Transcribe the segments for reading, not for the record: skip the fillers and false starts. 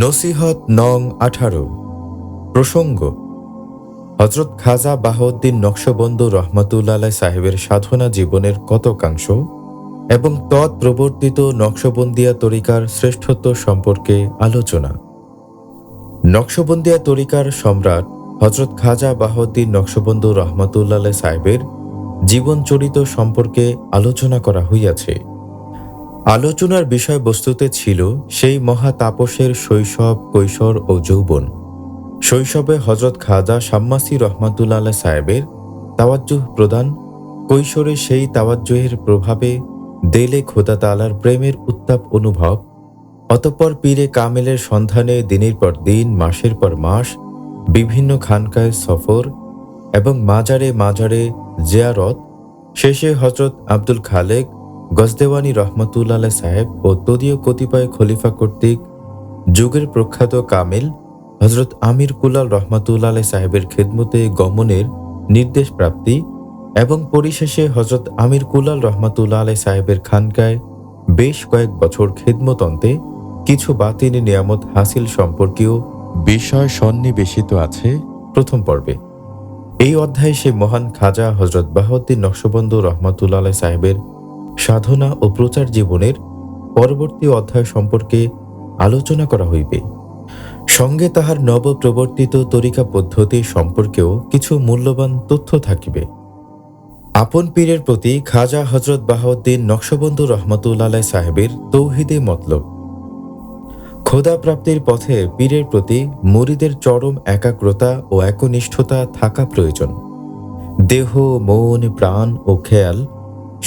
নসিহত নং 18। প্রসঙ্গ: হযরত খাজা বাহাউদ্দিন নকশবন্দ রহমাতুল্লাহ আলাইহি সাহেবের সাধনা জীবনের কতকাংশ এবং তৎপ্রবর্তিত নকশবন্দিয়া তরিকার শ্রেষ্ঠত্ব সম্পর্কে আলোচনা। নকশবন্দিয়া তরিকার সম্রাট হযরত খাজা বাহাউদ্দিন নকশবন্দ রহমাতুল্লাহ আলাইহি সাহেবের জীবনচরিত সম্পর্কে আলোচনা করা হইয়াছে। আলোচনার বিষয়বস্তুতে ছিল সেই মহা তাপসের শৈশব, কৈশোর ও যৌবন। শৈশবে হযরত খাজা শাম্মাসি রহমাতুল্লাহ আলাইহি সাহেবের তাওয়াজ্জুহ প্রদান, কৈশোরে সেই তাওয়াজ্জুহের প্রভাবে দেলে খোদা তাআলার প্রেমের উত্তাপ অনুভব, অতঃপর পীরে কামেলের সন্ধানে দিনের পর দিন, মাসের পর মাস বিভিন্ন খানকায় সফর এবং মাজারে মাজারে জিয়ারত, শেষে হযরত আব্দুল খালেক গজদেওয়ানী রহমাতুল্লাহ আলাইহি সাহেব ও তদীয় কতিপয় খলিফা কর্তৃক যুগের প্রখ্যাত কামেল হযরত আমির কুলাল রহমাতুল্লাহ আলাইহি সাহেবের খেদমতে গমনের নির্দেশ প্রাপ্তি এবং পরিশেষে হযরত আমির কুলাল রহমাতুল্লাহ আলাইহি সাহেবের খানকায় বেশ কয়েক বছর খেদমত অন্তে কিছু বাতিনি নিয়ামত হাসিল সম্পর্কীয় বিষয় সন্নিবেশিত আছে প্রথম পর্বে। এই অধ্যায়ে সে মহান খাজা হযরত বাহাউদ্দিন নকশবন্দ রহমাতুল্লাহ আলাইহি সাহেবের সাধনা ও প্রচার জীবনের পরবর্তী অধ্যায় সম্পর্কে আলোচনা করা হইবে। সঙ্গে তাহার নবপ্রবর্তিত তরিকা পদ্ধতি সম্পর্কেও কিছু মূল্যবান তথ্য থাকিবে। আপন পীরের প্রতি খাজা হযরত বাহাউদ্দিন নকশবন্দ রহমাতুল্লাহ আলাইহি সাহেবের তৌহিদে মতলব। খোদা প্রাপ্তির পথে পীরের প্রতি মুরিদের চরম একাগ্রতা ও একনিষ্ঠতা থাকা প্রয়োজন। দেহ, মন, প্রাণ ও খেয়াল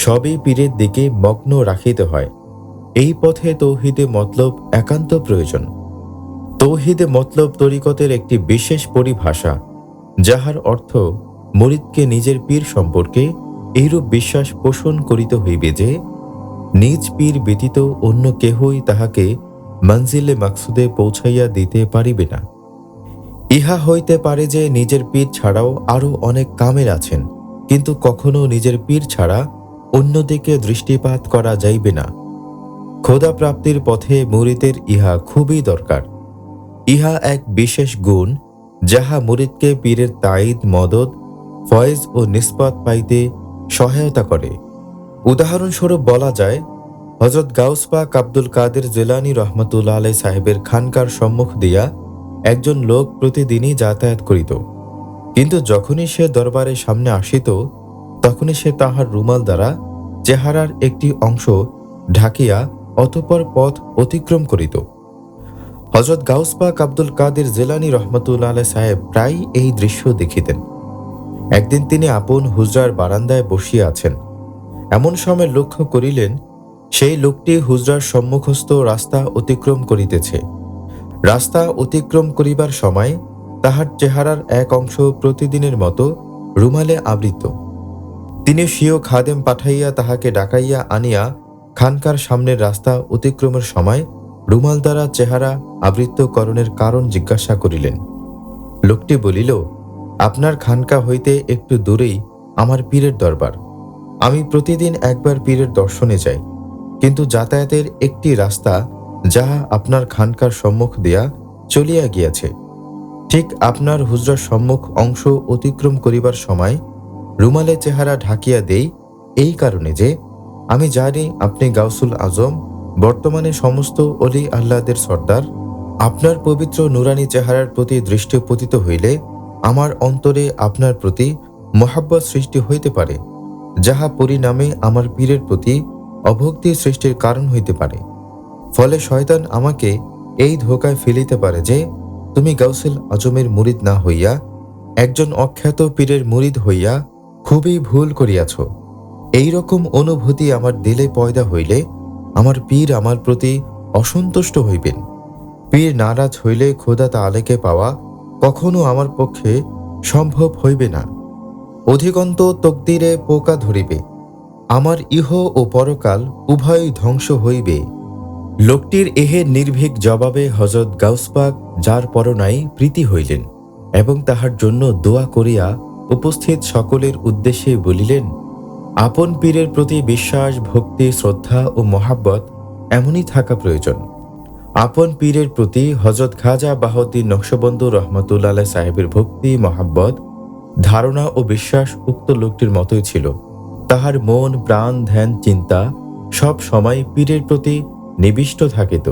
সবই পীরের দিকে মগ্ন রাখিতে হয়। এই পথে তৌহিদে মতলব একান্ত প্রয়োজন। তৌহিদে মতলব তরিকতের একটি বিশেষ পরিভাষা, যাহার অর্থ মুরিদকে নিজের পীর সম্পর্কে এইরূপ বিশ্বাস পোষণ করিতে হইবে যে নিজ পীর ব্যতীত অন্য কেহই তাহাকে মঞ্জিলে মাকসুদে পৌঁছাইয়া দিতে পারিবে না। ইহা হইতে পারে যে নিজের পীর ছাড়াও আরও অনেক কামেল আছেন, কিন্তু কখনো নিজের পীর ছাড়া অন্যদিকে দৃষ্টিপাত করা যাইবে না। খোদা প্রাপ্তির পথে মুরিদের ইহা খুবই দরকার। ইহা এক বিশেষ গুণ যাহা মুরিদকে পীরের তাইদ, মদদ, ফয়েজ ও নিসবত পাইতে সহায়তা করে। উদাহরণস্বরূপ বলা যায়, হযরত গাউস পাক আব্দুল কাদের জিলানী রহমাতুল্লাহ আলাইহি সাহেবের খানকার সম্মুখ দিয়া একজন লোক প্রতিদিনই যাতায়াত করিত, কিন্তু যখনই সে দরবারের সামনে আসিত তখনই সে তাহার রুমাল দ্বারা চেহারার একটি অংশ ঢাকিয়া অতঃপর পথ অতিক্রম করিত। হযরত গাউস পাক আব্দুল কাদের জিলানী রহমাতুল্লাহ আলাইহি সাহেব প্রায় এই দৃশ্য দেখিতেন। একদিন তিনি আপন হুজরার বারান্দায় বসিয়া আছেন। এমন সময় লক্ষ্য করিলেন সেই লোকটি হুজরার সম্মুখস্থ রাস্তা অতিক্রম করিতেছে। রাস্তা অতিক্রম করিবার সময় তাহার চেহারার এক অংশ প্রতিদিনের মতো রুমালে আবৃত। তিনি স্বীয় খাদেম পাঠাইয়া তাহাকে ডাকাইয়া আনিয়া খানকার সামনের রাস্তা অতিক্রমের সময় রুমাল দ্বারা চেহারা আবৃতকরণের কারণ জিজ্ঞাসা করিলেন। লোকটি বলিল, আপনার খানকা হইতে একটু দূরেই আমার পীরের দরবার। আমি প্রতিদিন একবার পীরের দর্শনে যাই, কিন্তু যাতায়াতের একটি রাস্তা যাহা আপনার খানকার সম্মুখ দিয়া চলিয়া গিয়াছে। ঠিক আপনার হুজরার সম্মুখ অংশ অতিক্রম করিবার সময় রুমালে চেহারা ঢাকিয়া দেই এই কারণে যে আমি জানি আপনি গাউসুল আজম, বর্তমানে সমস্ত অলি আহ্লাদের সর্দার। আপনার পবিত্র নুরানি চেহারার প্রতি দৃষ্টি পতিত হইলে আমার অন্তরে আপনার প্রতি মহাব্বত সৃষ্টি হইতে পারে, যাহা পরিণামে আমার পীরের প্রতি অভক্তি সৃষ্টির কারণ হইতে পারে। ফলে শয়তান আমাকে এই ধোকায় ফেলিতে পারে যে তুমি গাউসুল আজমের মুরিদ না হইয়া একজন অখ্যাত পীরের মুরিদ হইয়া খুবই ভুল করিয়াছ। এই রকম অনুভূতি আমার দিলে পয়দা হইলে আমার পীর আমার প্রতি অসন্তুষ্ট হইবেন। পীর নারাজ হইলে খোদা তাআলাকে পাওয়া কখনো আমার পক্ষে সম্ভব হইবে না। অধিকন্ত তকদিরে পোকা ধরিবে, আমার ইহ ও পরকাল উভয়ই ধ্বংস হইবে। লোকটির এহে নির্ভীক জবাবে হযরত গাউস পাক যার পরনাই প্রীতি হইলেন এবং তাহার জন্য দোয়া করিয়া উপস্থিত সকলের উদ্দেশ্যে বলিলেন, আপন পীরের প্রতি বিশ্বাস, ভক্তি, শ্রদ্ধা ও মহাব্বত এমনই থাকা প্রয়োজন। আপন পীরের প্রতি হযরত খাজা বাহাউদ্দিন নকশবন্দ রহমাতুল্লাহ আলাইহি সাহেবের ভক্তি, মহাব্বত, ধারণা ও বিশ্বাস উক্ত লোকটির মতোই ছিল। তাহার মন, প্রাণ, ধ্যান, চিন্তা সব সময় পীরের প্রতি নিবিষ্ট থাকিত।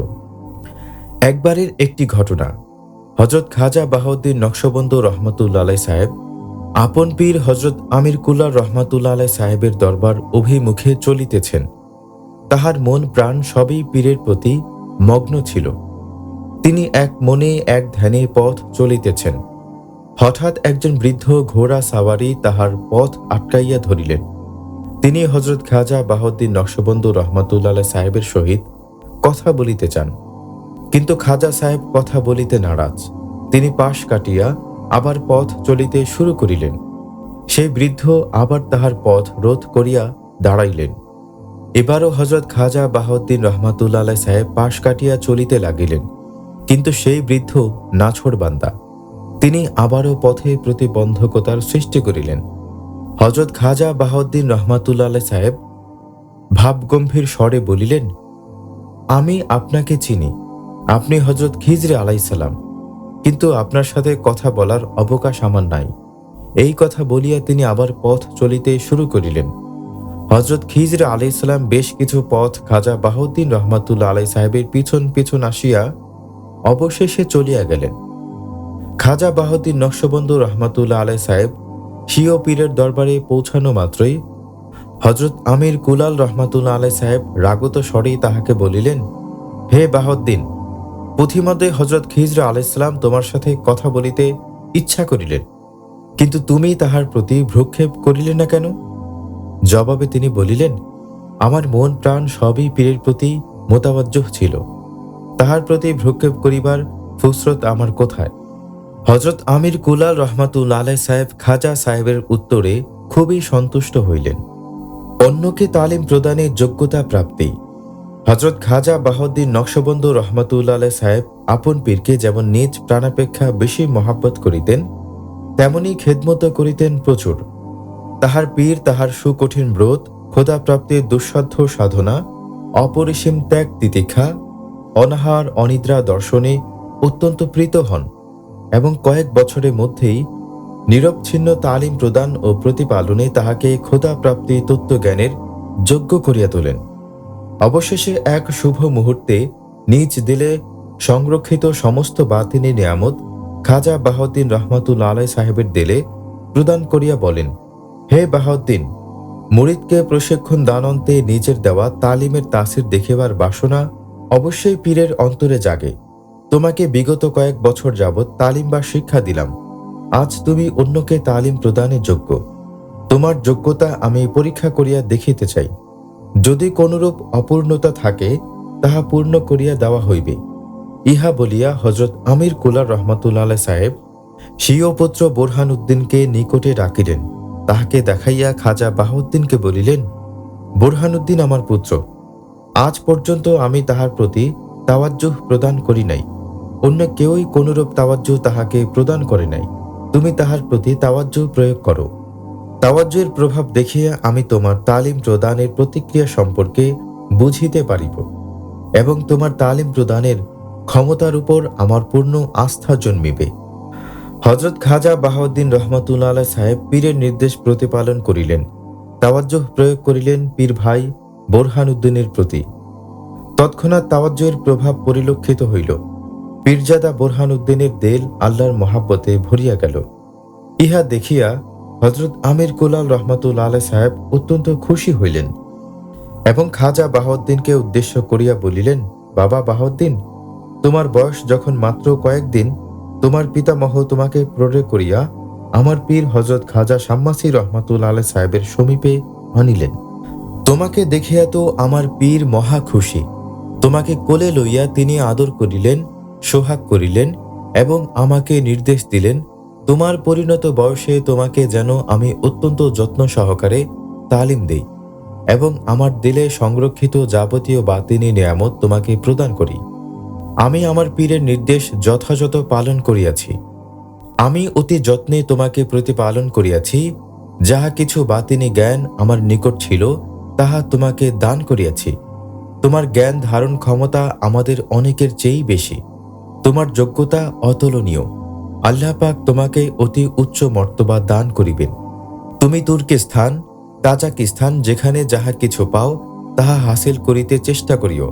একবারের একটি ঘটনা। হযরত খাজা বাহাউদ্দিন নকশবন্দ রহমাতুল্লাহ আলাইহি সাহেব আপন পীর হযরত আমির কুল্লার রহমাতুল্লাহ আলাইহি সাহেবের দরবার অভিমুখে চলিতেছেন। তাহার মন প্রাণ সবই পীরের প্রতি মগ্ন ছিল। তিনি এক মনে এক ধ্যানে পথ চলিতেছেন। হঠাৎ একজন বৃদ্ধ ঘোড়া সাওয়ারি তাহার পথ আটকাইয়া ধরিলেন। তিনি হযরত খাজা বাহাউদ্দিন নকশবন্দ রহমাতুল্লাহ আলাইহি সাহেবের সহিত কথা বলিতে চান, কিন্তু খাজা সাহেব কথা বলিতে নারাজ। তিনি পাশ কাটিয়া আবার পথ চলিতে শুরু করিলেন। সেই বৃদ্ধ আবার তাহার পথ রোধ করিয়া দাঁড়াইলেন। এবারও হযরত খাজা বাহাউদ্দিন রহমাতুল্লাহ আলাইহি সাহেব পাশ কাটিয়া চলিতে লাগিলেন, কিন্তু সেই বৃদ্ধ নাছোড়বান্দা। তিনি আবারও পথে প্রতিবন্ধকতার সৃষ্টি করিলেন। হযরত খাজা বাহাউদ্দিন রহমাতুল্লাহ আলাইহি সাহেব ভাবগম্ভীর স্বরে বলিলেন, আমি আপনাকে চিনি, আপনি হযরত খিজর আলাইহিস সালাম, কিন্তু আপনার সাথে কথা বলার অবকাশ আমার নাই। এই কথা বলিয়া তিনি আবার পথ চলিতে শুরু করিলেন। হযরত খিজর আলাইহিস সালাম বেশ কিছু পথ খাজা বাহাউদ্দিন রহমাতুল্লাহ আলাইহি সাহেবের পিছন পিছন আসিয়া অবশেষে চলিয়া গেলেন। খাজা বাহাউদ্দিন নকশবন্দ রহমাতুল্লাহ আলাইহি সাহেব স্বীয় পীরের দরবারে পৌঁছানো মাত্রই হযরত আমির কুলাল রহমাতুল্লাহ আলাইহি সাহেব রাগত স্বরেই তাহাকে বলিলেন, হে বাহাউদ্দিন, পথিমধ্যে হযরত খিজর আলাইহিস সালাম তোমার সাথে কথা বলিতে ইচ্ছা করিলেন, কিন্তু তুমি তাহার প্রতি ভ্রুক্ষেপ করিলে না কেন? জবাবে তিনি বলিলেন, আমার মন প্রাণ সবই পীরের প্রতি মোতাবজ্জহ ছিল। তাহার প্রতি ভ্রুক্ষেপ করিবার ফুসরত আমার কোথায়? হযরত আমির কুলাল রহমাতুল্লাহ আলাইহি সাহেব খাজা সাহেবের উত্তরে খুবই সন্তুষ্ট হইলেন। অন্যকে তালিম প্রদানে যোগ্যতা প্রাপ্তি। হযরত খাজা বাহাউদ্দিন নকশবন্দ রহমাতুল্লাহ আলাইহি সাহেব আপন পীরকে যেমন নিজ প্রাণাপেক্ষা বেশি মহাব্বত করিতেন, তেমনি খেদমত করিতেন প্রচুর। তাহার পীর তাহার সুকঠিন ব্রত, খোদা প্রাপ্তির দুঃসাধ্য সাধনা, অপরিসীম ত্যাগ তিতিক্ষা, অনাহার অনিদ্রা দর্শনে অত্যন্ত প্রীত হন এবং কয়েক বছরের মধ্যেই নিরবচ্ছিন্ন তালিম প্রদান ও প্রতিপালনে তাহাকে খোদা প্রাপ্তি তত্ত্বজ্ঞানের যোগ্য করিয়া তোলেন। অবশেষে এক শুভ মুহূর্তে নিজ দিলে সংরক্ষিত সমস্ত বাতিনি নিয়ামত খাজা বাহাউদ্দিন রহমাতুল্লাহ আলাইহি সাহেবের দিলে প্রদান করিয়া বলেন, হে বাহাউদ্দিন, মুরিদকে প্রশিক্ষণ দানন্তে নিজের দেওয়া তালিমের তাসির দেখিবার বাসনা অবশ্যই পীরের অন্তরে জাগে। তোমাকে বিগত কয়েক বছর যাবৎ তালিম বা শিক্ষা দিলাম। আজ তুমি অন্যকে তালিম প্রদানের যোগ্য। তোমার যোগ্যতা আমি পরীক্ষা করিয়া দেখিতে চাই। যদি কোনরূপ অপূর্ণতা থাকে তাহা পূর্ণ করিয়া দেওয়া হইবে। ইহা বলিয়া হযরত আমির কুলার রহমাতুল্লাহ আলাইহি সাহেব স্বীয় পুত্র বোরহান উদ্দিনকে নিকটে ডাকিলেন। তাহাকে দেখাইয়া খাজা বাহাউদ্দিনকে বলিলেন, বোরহান উদ্দিন আমার পুত্র। আজ পর্যন্ত আমি তাহার প্রতি তাওয়াজ্জুহ প্রদান করি নাই। অন্য কেউই কোনরূপ তাওয়াজ্জুহ তাহাকে প্রদান করে নাই। তুমি তাহার প্রতি তাওয়াজ্জুহ প্রয়োগ করো। তাওয়াজ্জুহের প্রভাব দেখিয়া আমি তোমার তালিম প্রদানের প্রতিক্রিয়া সম্পর্কে বুঝিতে পারিব এবং তোমার তালিম প্রদানের ক্ষমতার উপর আমার পূর্ণ আস্থা জন্মিবে। হযরত খাজা বাহাউদ্দিন রহমাতুল্লাহ আলাইহি সাহেব পীরের নির্দেশ প্রতিপালন করিলেন। তাওয়াজ্জুহ প্রয়োগ করিলেন পীর ভাই বোরহান উদ্দিনের প্রতি। তৎক্ষণাৎ তাওয়াজ্জুহের প্রভাব পরিলক্ষিত হইল। পীরজাদা বোরহান উদ্দিনের দিল আল্লাহর মহাব্বতে ভরিয়া গেল। ইহা দেখিয়া হযরত আমির কুলাল রহমাতুল্লাহ আলাইহি সাহেব অত্যন্ত খুশি হইলেন এবং খাজা বাহাউদ্দিনকে উদ্দেশ্য করিয়া বলিলেন, বাবা বাহাউদ্দিন, তোমার বয়স যখন মাত্র কয়েকদিন, তোমার পিতামহ তোমাকে ক্রোড়ে করিয়া আমার পীর হযরত খাজা শাম্মাসি রহমাতুল্লাহ আলাইহি সাহেবের সমীপে আনিলেন। তোমাকে দেখিয়া তো আমার পীর মহা খুশি। তোমাকে কোলে লইয়া তিনি আদর করিলেন, সোহাগ করিলেন এবং আমাকে নির্দেশ দিলেন, তোমার পরিণত বয়সে তোমাকে যেন আমি অত্যন্ত যত্ন সহকারে তালিম দেই এবং আমার দিলে সংরক্ষিত যাবতীয় বাতিনি নিয়ামত তোমাকে প্রদান করি। আমি আমার পীরের নির্দেশ যথাযথ পালন করিয়াছি। আমি অতি যত্নে তোমাকে প্রতিপালন করিয়াছি। যাহা কিছু বাতিনি জ্ঞান আমার নিকট ছিল তাহা তোমাকে দান করিয়াছি। তোমার জ্ঞান ধারণ ক্ষমতা আমাদের অনেকের চেয়েই বেশি। তোমার যোগ্যতা অতুলনীয়। আল্লাহ পাক তোমাকে অতি উচ্চ মর্তবা দান করিবেন। তুমি তুর্কিস্তান, তাজাকিস্তান যেখানে যাহা কিছু পাও তাহা হাসিল করিতে চেষ্টা করিও।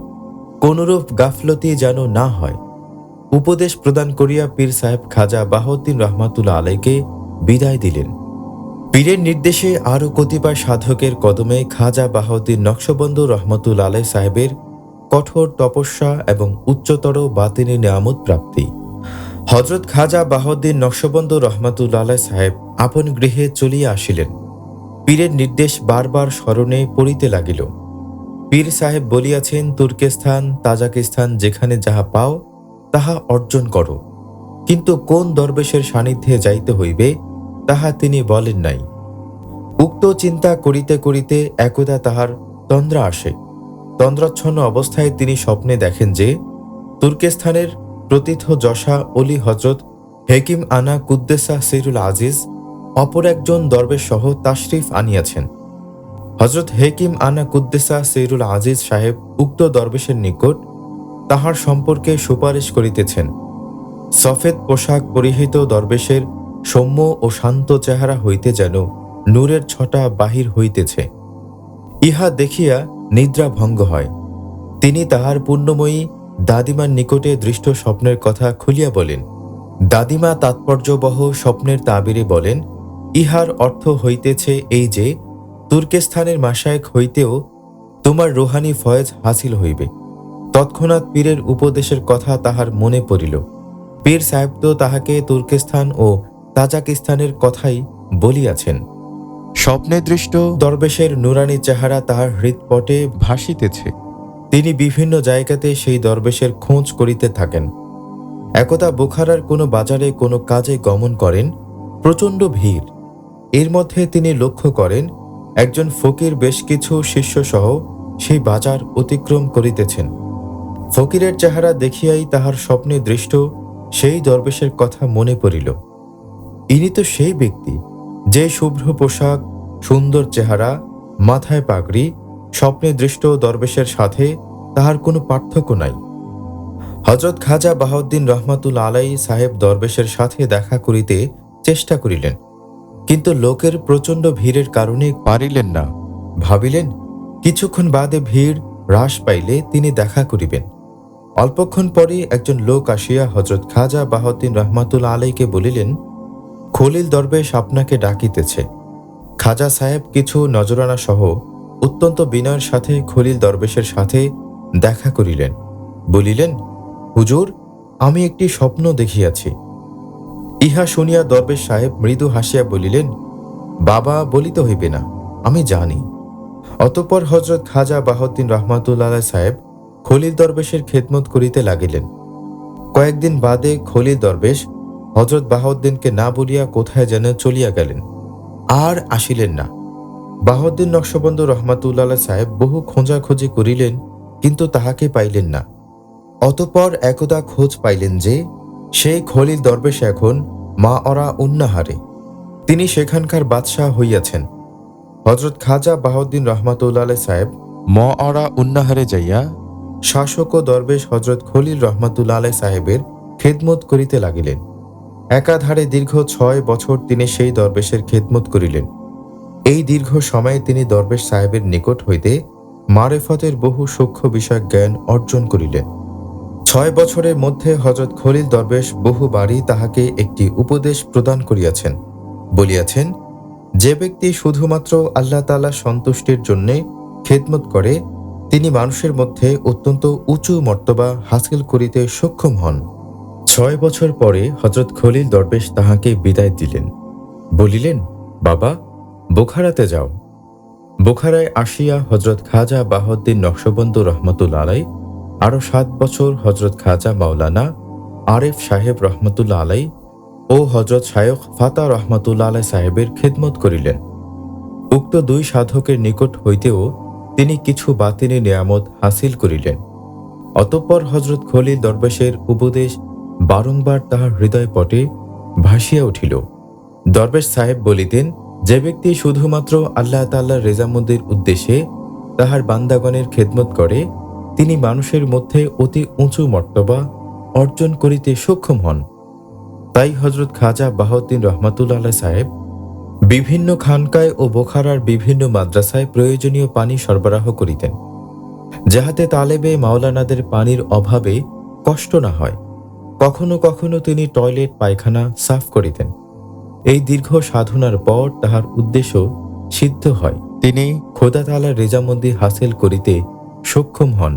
কোনরূপ গাফলতি যেন না হয়। উপদেশ প্রদান করিয়া পীর সাহেব খাজা বাহাউদ্দিন রহমাতুল্লাহ আলাইকে বিদায় দিলেন। পীরের নির্দেশে আরও কতিপয় সাধকের কদমে খাজা বাহাউদ্দিন নকশবন্দ রহমতুল্লাহ আলাই সাহেবের কঠোর তপস্যা এবং উচ্চতর বাতিনি নেয়ামত প্রাপ্তি। হজরত খাজা বাহাউদ্দিন নকশবন্দ রহমতুল্লাহ আলাই সাহেব আপন গৃহে চলিয়া আসিলেন। পীরের নির্দেশ বারবার স্মরণে পড়িতে লাগিল। পীর সাহেব বলিয়াছেন, তুর্কিস্তান, তাজাকিস্তান যেখানে যাহা পাও তাহা অর্জন করো, কিন্তু কোন দরবেশের সান্নিধ্যে যাইতে হইবে তাহা তিনি বলেন নাই। উক্ত চিন্তা করিতে করিতে একদা তাহার তন্দ্রা আসে। তন্দ্রাচ্ছন্ন অবস্থায় তিনি স্বপ্নে দেখেন যে তুর্কিস্তানের প্রথিত যশা অলি হজরত হেকিম আনা কুদ্দেসা সিরুল আজিজ অপর একজন দরবেশ সহ তাশরিফ আনিয়াছেন। হজরত হেকিম আনা কুদ্দেসা সিরুল আজিজ সাহেব উক্ত দরবেশের নিকট তাহার সম্পর্কে সুপারিশ করিতেছেন। সফেদ পোশাক পরিহিত দরবেশের সৌম্য ও শান্ত চেহারা হইতে যেন নূরের ছটা বাহির হইতেছে। ইহা দেখিয়া নিদ্রা ভঙ্গ হয়। তিনি তাহার পুণ্যময়ী দাদিমার নিকটে দৃষ্ট স্বপ্নের কথা খুলিয়া বলেন। দাদিমা তাৎপর্যবহ স্বপ্নের তাবিরে বলেন, ইহার অর্থ হইতেছে এই যে তুর্কিস্তানের মাশায়েখ হইতেও তোমার রুহানি ফয়েজ হাসিল হইবে। তৎক্ষণাৎ পীরের উপদেশের কথা তাহার মনে পড়িল। পীর সাহেব তো তাহাকে তুর্কিস্তান ও তাজাকিস্তানের কথাই বলিয়াছেন। স্বপ্নে দৃষ্ট দরবেশের নুরানি চেহারা তাহার হৃৎপটে ভাসিতেছে। তিনি বিভিন্ন জায়গাতে সেই দরবেশের খোঁজ করিতে থাকেন। একদা বোখারার কোনো বাজারে কোনো কাজে গমন করেন। প্রচণ্ড ভিড়। এর মধ্যে তিনি লক্ষ্য করেন একজন ফকির বেশ কিছু শিষ্যসহ সেই বাজার অতিক্রম করিতেছেন। ফকিরের চেহারা দেখিয়াই তাহার স্বপ্নে দৃষ্ট সেই দরবেশের কথা মনে পড়িল। ইনি তো সেই ব্যক্তি, যে শুভ্র পোশাক, সুন্দর চেহারা, মাথায় পাগড়ি। স্বপ্নে দৃষ্ট দরবেশের সাথে তাহার কোনো পার্থক্য নাই। হজরত খাজা বাহাউদ্দিন রহমাতুল্লাহ আলাই সাহেব দরবেশের সাথে দেখা করিতে চেষ্টা করিলেন, কিন্তু লোকের প্রচণ্ড ভিড়ের কারণে পারিলেন না। ভাবিলেন কিছুক্ষণ বাদে ভিড় হ্রাস পাইলে তিনি দেখা করিবেন। অল্পক্ষণ পরে একজন লোক আসিয়া হজরত খাজা বাহাউদ্দিন রহমাতুল্লাহ আলাইকে বলিলেন, খলিল দরবেশ আপনাকে ডাকিতেছে। খাজা সাহেব কিছু নজরানা সহ অত্যন্ত বিনয়ের সাথে খলিল দরবেশের সাথে দেখা করিলেন। বলিলেন, হুজুর, আমি একটি স্বপ্ন দেখিয়াছি। ইহা শুনিয়া দরবেশ সাহেব মৃদু হাসিয়া বলিলেন, বাবা, বলিতে হইবে না, আমি জানি। অতঃপর হজরত খাজা বাহাউদ্দিন রহমাতুল্লাহ সাহেব খলিল দরবেশের খেদমত করিতে লাগিলেন। কয়েকদিন বাদে খলিল দরবেশ হজরত বাহাউদ্দিনকে না বলিয়া কোথায় যেন চলিয়া গেলেন, আর আসিলেন না। বাহাউদ্দিন নকশবন্দ রহমাতুল্লাহ সাহেব বহু খোঁজাখুঁজি করিলেন, কিন্তু তাহাকে পাইলেন না। অতঃপর একদা খোঁজ পাইলেন যে সেই খলিল দরবেশ এখন মাওরা উন্নাহারে। তিনি সেখানকার বাদশাহ হইয়াছেন। হজরত খাজা বাহাউদ্দিন রহমাতুল্লাহ সাহেব মাওরা উন্নাহারে যাইয়া শাসক ও দরবেশ হজরত খলিল রহমাতুল্লাহ সাহেবের খেদমত করিতে লাগিলেন। একাধারে দীর্ঘ 6 বছর তিনি সেই দরবেশের খেদমত করিলেন। এই দীর্ঘ সময়ে তিনি দরবেশ সাহেবের নিকট হইতে মারেফতের বহু সূক্ষ্ম বিষয়ক জ্ঞান অর্জন করিলেন। 6 বছরের মধ্যে হজরত খলিল দরবেশ বহুবারই তাহাকে একটি উপদেশ প্রদান করিয়াছেন। বলিয়াছেন, যে ব্যক্তি শুধুমাত্র আল্লাহ তাআলা সন্তুষ্টির জন্য খেদমত করে তিনি মানুষের মধ্যে অত্যন্ত উঁচু মর্তবা হাসিল করিতে সক্ষম হন। 6 বছর পরে হজরত খলিল দরবেশ তাহাকে বিদায় দিলেন। বলিলেন, বাবা, বোখারাতে যাও। বোখারায় আসিয়া হজরত খাজা বাহাউদ্দিন নকশবন্দ রহমতুল্লাহ আলাই আরও 7 বছর হজরত খাজা মাওলানা আরেফ সাহেব রহমতুল্লাহ আলাই ও হজরত শায়খ ফাতা রহমতুল্লাহ আলাই সাহেবের খেদমত করিলেন। উক্ত 2 সাধকের নিকট হইতেও তিনি কিছু বাতিনি নেয়ামত হাসিল করিলেন। অতঃপর হজরত খলিল দরবেশের উপদেশ বারংবার তাহার হৃদয় পটে ভাসিয়া উঠিল। দরবেশ সাহেব বলিতেন, যে ব্যক্তি শুধুমাত্র আল্লাহ তাআলার রেজামন্দির উদ্দেশ্যে তাহার বান্দাগণের খেদমত করে তিনি মানুষের মধ্যে অতি উঁচু মর্তবা অর্জন করিতে সক্ষম হন। তাই হজরত খাজা বাহাউদ্দিন রহমাতুল্লাহ আলাইহি সাহেব বিভিন্ন খানকায় ও বোখারার বিভিন্ন মাদ্রাসায় প্রয়োজনীয় পানি সরবরাহ করিতেন, যাহাতে তালেবে মাওলানাদের পানির অভাবে কষ্ট না হয়। কখনো কখনো তিনি টয়লেট পায়খানা সাফ করিতেন। এই দীর্ঘ সাধনার পর তাহার উদ্দেশ্য সিদ্ধ হয়, তিনি খোদা তাআলার রেজামন্দি হাসিল করিতে সক্ষম হন।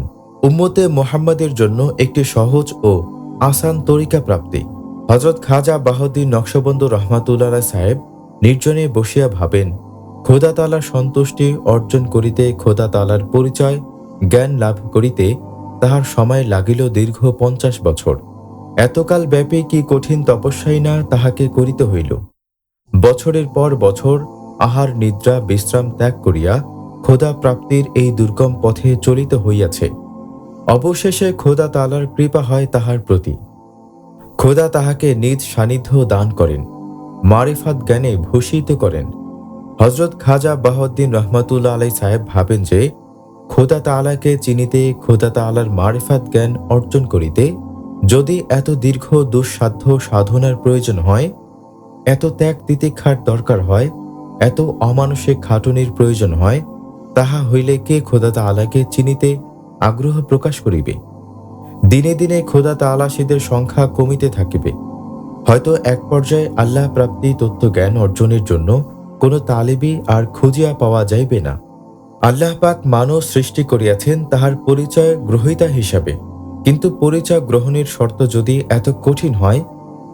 উম্মতে মুহাম্মাদের জন্য একটি সহজ ও আসান তরিকা প্রাপ্তি। হযরত খাজা বাহাউদ্দিন নকশবন্দ রহমাতুল্লাহ আলাইহি সাহেব নির্জনে বসিয়া ভাবেন, খোদা তাআলার সন্তুষ্টি অর্জন করিতে, খোদা তাআলার পরিচয় জ্ঞান লাভ করিতে তাহার সময় লাগিল দীর্ঘ 50 বছর। এতকাল ব্যাপী কি কঠিন তপস্যাই না তাহাকে করিতে হইল। বছরের পর বছর আহার নিদ্রা বিশ্রাম ত্যাগ করিয়া খোদা প্রাপ্তির এই দুর্গম পথে চলিত হইয়াছে। অবশেষে খোদা তাআলার কৃপা হয় তাহার প্রতি। খোদা তাহাকে নিজ সান্নিধ্য দান করেন, মারিফাত জ্ঞানে ভূষিত করেন। হযরত খাজা বাহাউদ্দিন রহমাতুল্লাহ আলাইহি সাহেব ভাবেন যে খোদা তাআলাকে চিনিতে, খোদা তাআলার মারিফাত জ্ঞান অর্জন করিতে যদি এত দীর্ঘ দুঃসাধ্য সাধনার প্রয়োজন হয়, এত ত্যাগ তিতিক্ষার দরকার হয়, এত অমানসিক খাটুনির প্রয়োজন হয়, তাহা হইলে কে খোদা তাআলাকে চিনিতে আগ্রহ প্রকাশ করিবে? দিনে দিনে খোদা তাআলাশীদের সংখ্যা কমিতে থাকিবে। হয়তো এক পর্যায়ে আল্লাহ প্রাপ্তি তত্ত্ব জ্ঞান অর্জনের জন্য কোনো তালিবই আর খুঁজিয়া পাওয়া যাইবে না। আল্লাহ পাক মানব সৃষ্টি করিয়াছেন তাহার পরিচয় গ্রহীতা হিসাবে, কিন্তু পরিচয় গ্রহণের শর্ত যদি এত কঠিন হয়,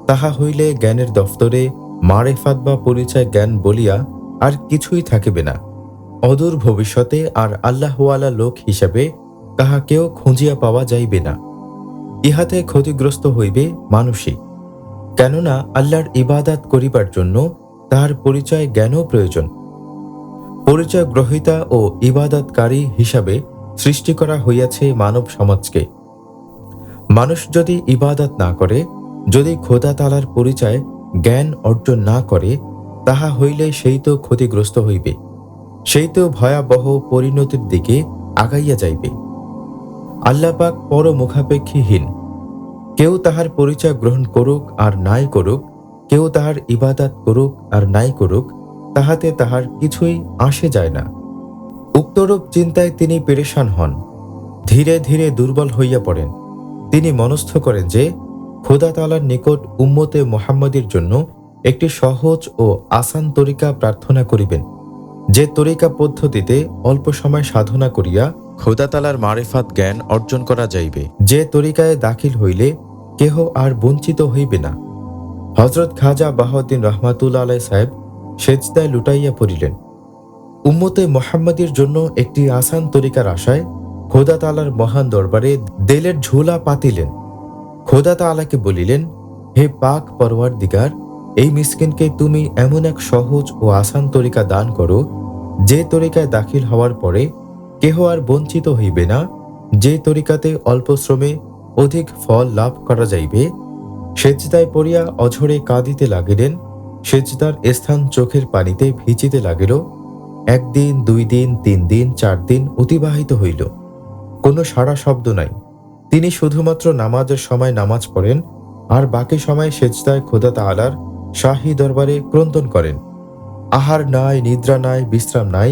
তাহা হইলে জ্ঞানের দফতরে মারেফাত বা পরিচয় জ্ঞান বলিয়া আর কিছুই থাকিবে না। অদূর ভবিষ্যতে আর আল্লাহওয়ালা লোক হিসাবে তাহাকেও খুঁজিয়া পাওয়া যাইবে না। ইহাতে ক্ষতিগ্রস্ত হইবে মানুষই। কেননা আল্লাহর ইবাদাত করিবার জন্য তাহার পরিচয় জ্ঞানও প্রয়োজন। পরিচয় গ্রহীতা ও ইবাদতকারী হিসাবে সৃষ্টি করা হইয়াছে মানব সমাজকে। মানুষ যদি ইবাদত না করে, যদি খোদা তাআলার পরিচয় জ্ঞান অর্জন না করে, তাহা হইলে সেই তো ক্ষতিগ্রস্ত হইবে, সেই তো ভয়াবহ পরিণতির দিকে আগাইয়া যাইবে। আল্লাহ পাক পরমুখাপেক্ষীহীন। কেউ তাহার পরিচয় গ্রহণ করুক আর নাই করুক, কেউ তাহার ইবাদত করুক আর নাই করুক, তাহাতে তাহার কিছুই আসে যায় না। উক্তরূপ চিন্তায় তিনি পেরেশান হন, ধীরে ধীরে দুর্বল হইয়া পড়েন। তিনি মনস্থ করেন যে খোদা তাআলার নিকট উম্মতে মুহাম্মাদের জন্য একটি সহজ ও আসান তরিকা প্রার্থনা করিবেন, যে তরিকা পদ্ধতিতে অল্প সময় সাধনা করিয়া খোদা তাআলার মারিফাত জ্ঞান অর্জন করা যাইবে, যে তরিকায় দাখিল হইলে কেহ আর বঞ্চিত হইবে না। হযরত খাজা বাহাউদ্দিন রহমাতুল্লাহ আলাইহি সাহেব সেজদায় লুটাইয়া পড়িলেন। উম্মতে মুহাম্মাদের জন্য একটি আসান তরিকার আশায় খোদা তাআলার মহান দরবারে দিলের ঝোলা পাতিলেন। খোদা তাআলাকে বলিলেন, হে পাক পরওয়ারদিগার, এই মিসকিনকে তুমি এমন এক সহজ ও আসান তরিকা দান করো, যে তরিকায় দাখিল হওয়ার পরে কেহ আর বঞ্চিত হইবে না, যে তরিকাতে অল্প শ্রমে অধিক ফল লাভ করা যাইবে। সেজদায় পড়িয়া অঝরে কাঁদিতে লাগিলেন। সেজদার স্থান চোখের পানিতে ভিজিতে লাগিল। 1 দিন, 2 দিন, 3 দিন, 4 দিন অতিবাহিত হইল। কোনো সাড়া শব্দ নাই। তিনি শুধুমাত্র নামাজের সময় নামাজ পড়েন, আর বাকি সময় সেজদায় খোদা তাআলার শাহী দরবারে ক্রন্দন করেন। আহার নাই, নিদ্রা নাই, বিশ্রাম নাই,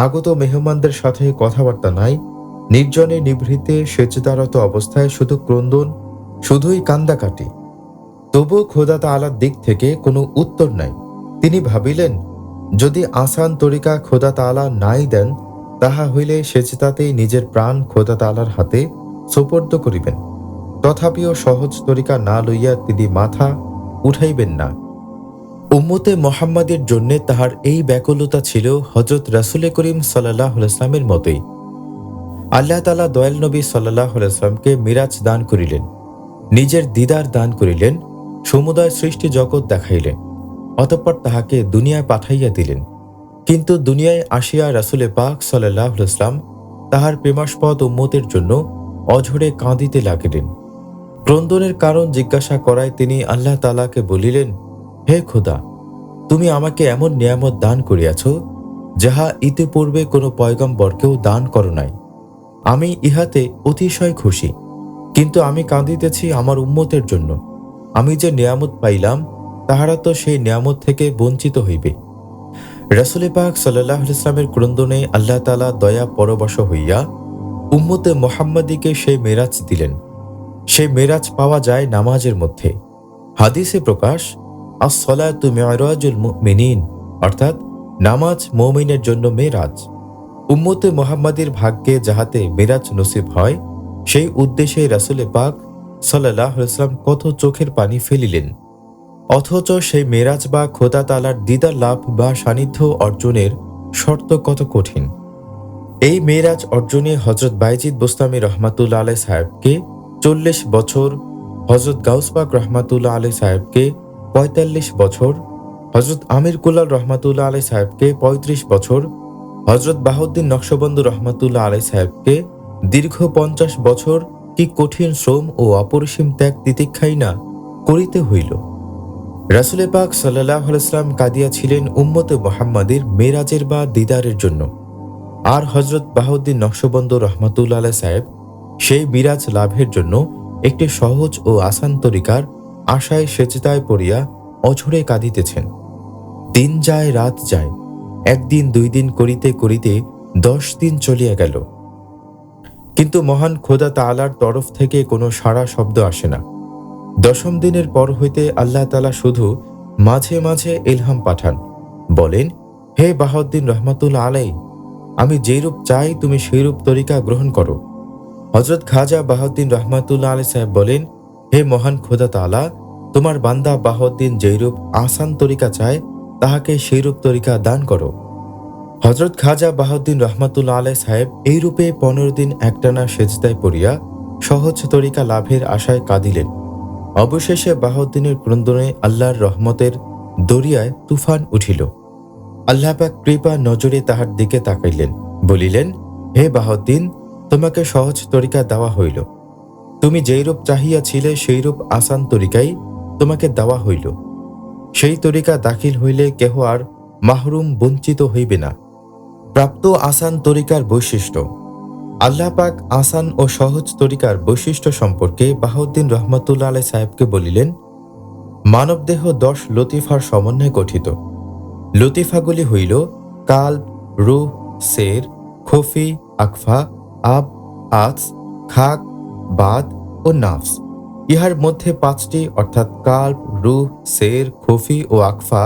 আগত মেহমানদের সাথে কথাবার্তা নাই। নির্জনে নিভৃতে সেজদারত অবস্থায় শুধু ক্রন্দন, শুধুই কান্দাকাটি। তবু খোদা তাআলার দিক থেকে কোনো উত্তর নাই। তিনি ভাবিলেন, যদি আসান তরিকা খোদা তাআলা নাই দেন, তাহা হইলে সেজদাতেই নিজের প্রাণ খোদা তাআলার হাতে সোপর্দ করিবেন। তথাপিও সহজ তরিকা না লইয়া তিনি মাথা উঠাইবেন না। উম্মতে মুহাম্মাদের জন্যে তাহার এই ব্যাকুলতা ছিল হযরত রাসূল করিম সাল্লাল্লাহু আলাইহি ওয়াসাল্লামের মতোই। আল্লাহ তাআলা দয়াল নবী সাল্লাল্লাহু আলাইহি ওয়াসাল্লামকে মিরাজ দান করিলেন, নিজের দিদার দান করিলেন, সমুদয় সৃষ্টি জগৎ দেখাইলেন, অতঃপর তাহাকে দুনিয়ায় পাঠাইয়া দিলেন। কিন্তু দুনিয়ায় আসিয়া রাসূলে পাক সাল্লাল্লাহু আলাইহি ওয়াসাল্লাম তাহার প্রেমাস্পদ উম্মতের জন্য অঝরে কাঁদিতে লাগিলেন। ক্রন্দনের কারণ জিজ্ঞাসা করায় তিনি আল্লাহ তাআলাকে বলিলেন, হে খোদা, তুমি আমাকে এমন নিয়ামত দান করিয়াছ, যাহা ইতিপূর্বে কোনো পয়গম্বরকেও দান করো নাই। আমি ইহাতে অতিশয় খুশি, কিন্তু আমি কাঁদিতেছি আমার উম্মতের জন্য। আমি যে নিয়ামত পাইলাম, তাহারা তো সেই নিয়ামত থেকে বঞ্চিত হইবে। রাসূল পাক সাল্লাল্লাহু আলাইহি ওয়াসাল্লামের ক্রন্দনে আল্লাহ তাআলা দয়া পরবশ হইয়া উম্মতে মুহাম্মাদীকে সেই মেরাজ দিলেন। সেই মেরাজ পাওয়া যায় নামাজের মধ্যে। হাদিসে প্রকাশ, আস-সালাতু মি'রাজুল মুমিনিন, অর্থাৎ নামাজ মুমিনের জন্য মেরাজ। উম্মতে মুহাম্মাদীর ভাগ্যে যাহাতে মেরাজ নসিব হয়, সেই উদ্দেশ্যে রাসূল পাক সাল্লাল্লাহু আলাইহি ওয়াসাল্লাম কত চোখের পানি ফেলিলেন। অথচ সেই মেরাজ বা খোদা তাআলার দিদার লাভ বা সান্নিধ্য অর্জনের শর্ত কত কঠিন। এই মেরাজ অর্জনে হযরত বাইজিদ বোস্তামী রহমাতুল্লাহ আলাইহি সাহেবকে ৪০ বছর, হযরত গাউস পাক রহমাতুল্লাহ আলাইহি সাহেবকে ৪৫ বছর, হযরত আমির কুল্লাল রহমাতুল্লাহ আলাইহি সাহেবকে ৩৫ বছর, হযরত বাহাউদ্দিন নকশবন্দ রহমাতুল্লাহ আলাইহি সাহেবকে দীর্ঘ ৫০ বছর কি কঠিন শ্রম ও অপরিসীম ত্যাগ তিতিক্ষাই না করিতে হইল। রাসূল পাক সাল্লাল্লাহু আলাইহি ওয়াসাল্লাম কাঁদিয়াছিলেন উম্মতে মুহাম্মাদীর মেরাজের বা দিদারের জন্য, আর হযরত বাহাউদ্দিন নকশবন্দ রহমাতুল্লাহ আলাইহি সাহেব সেই মিরাজ লাভের জন্য একটি সহজ ও আসান তরিকার আশায় সেজদায় পড়িয়া অঝরে কাঁদিতেছেন। দিন যায় রাত যায়, একদিন ২ দিন করিতে করিতে ১০ দিন চলিয়া গেল, কিন্তু মহান খোদা তাআলার তরফ থেকে কোনো সাড়া শব্দ আসে না। ১০ম দিনের পর হইতে আল্লাহ তাআলা শুধু মাঝে মাঝে ইলহাম পাঠান, বলেন, হে বাহাউদ্দিন রহমাতুল্লাহ আলাইহি, আমি যেইরূপ চাই তুমি সেইরূপ তরিকা গ্রহণ করো। হযরত খাজা বাহাউদ্দিন রহমাতুল্লাহ আলাইহি সাহেব বলেন, হে মহান খোদা তাআলা, তোমার বান্দা বাহাউদ্দিন যেইরূপ আসান তরিকা চায়, তাহাকে সেইরূপ তরিকা দান করো। হযরত খাজা বাহাউদ্দিন রহমাতুল্লাহ আলাইহি সাহেব এইরূপে ১৫ দিন একটানা সেজদায় পড়িয়া সহজ তরিকা লাভের আশায় কাঁদিলেন। অবশেষে বাহাউদ্দিনের ক্রন্দনে আল্লাহর রহমতের দরিয়ায় তুফান উঠিল। আল্লাহ পাক কৃপা নজরে তাহার দিকে তাকাইলেন, বলিলেন, হে বাহাউদ্দিন, তোমাকে সহজ তরিকা দেওয়া হইল। তুমি যেইরূপ চাহিয়াছিলে সেইরূপ আসান তরিকাই তোমাকে দেওয়া হইল। সেই তরিকা দাখিল হইলে কেহ আর মাহরুম বঞ্চিত হইবে না। প্রাপ্ত আসান তরিকার বৈশিষ্ট্য। আল্লাহ পাক আসান ও সহজ তরিকার বৈশিষ্ট্য সম্পর্কে বাহাউদ্দিন রহমাতুল্লাহ আলাইহি সাহেবকে বলিলেন, মানবদেহ ১০ লতিফার সমন্বয়ে গঠিত। লতিফাগুলি হইল কাল্ব, রূহ, সের, খফি, আকফা, আব, আস, খাক, বাদ ও নাফস। ইহার মধ্যে ৫টি অর্থাৎ কাল্ব, রূহ, সের, খফি ও আকফা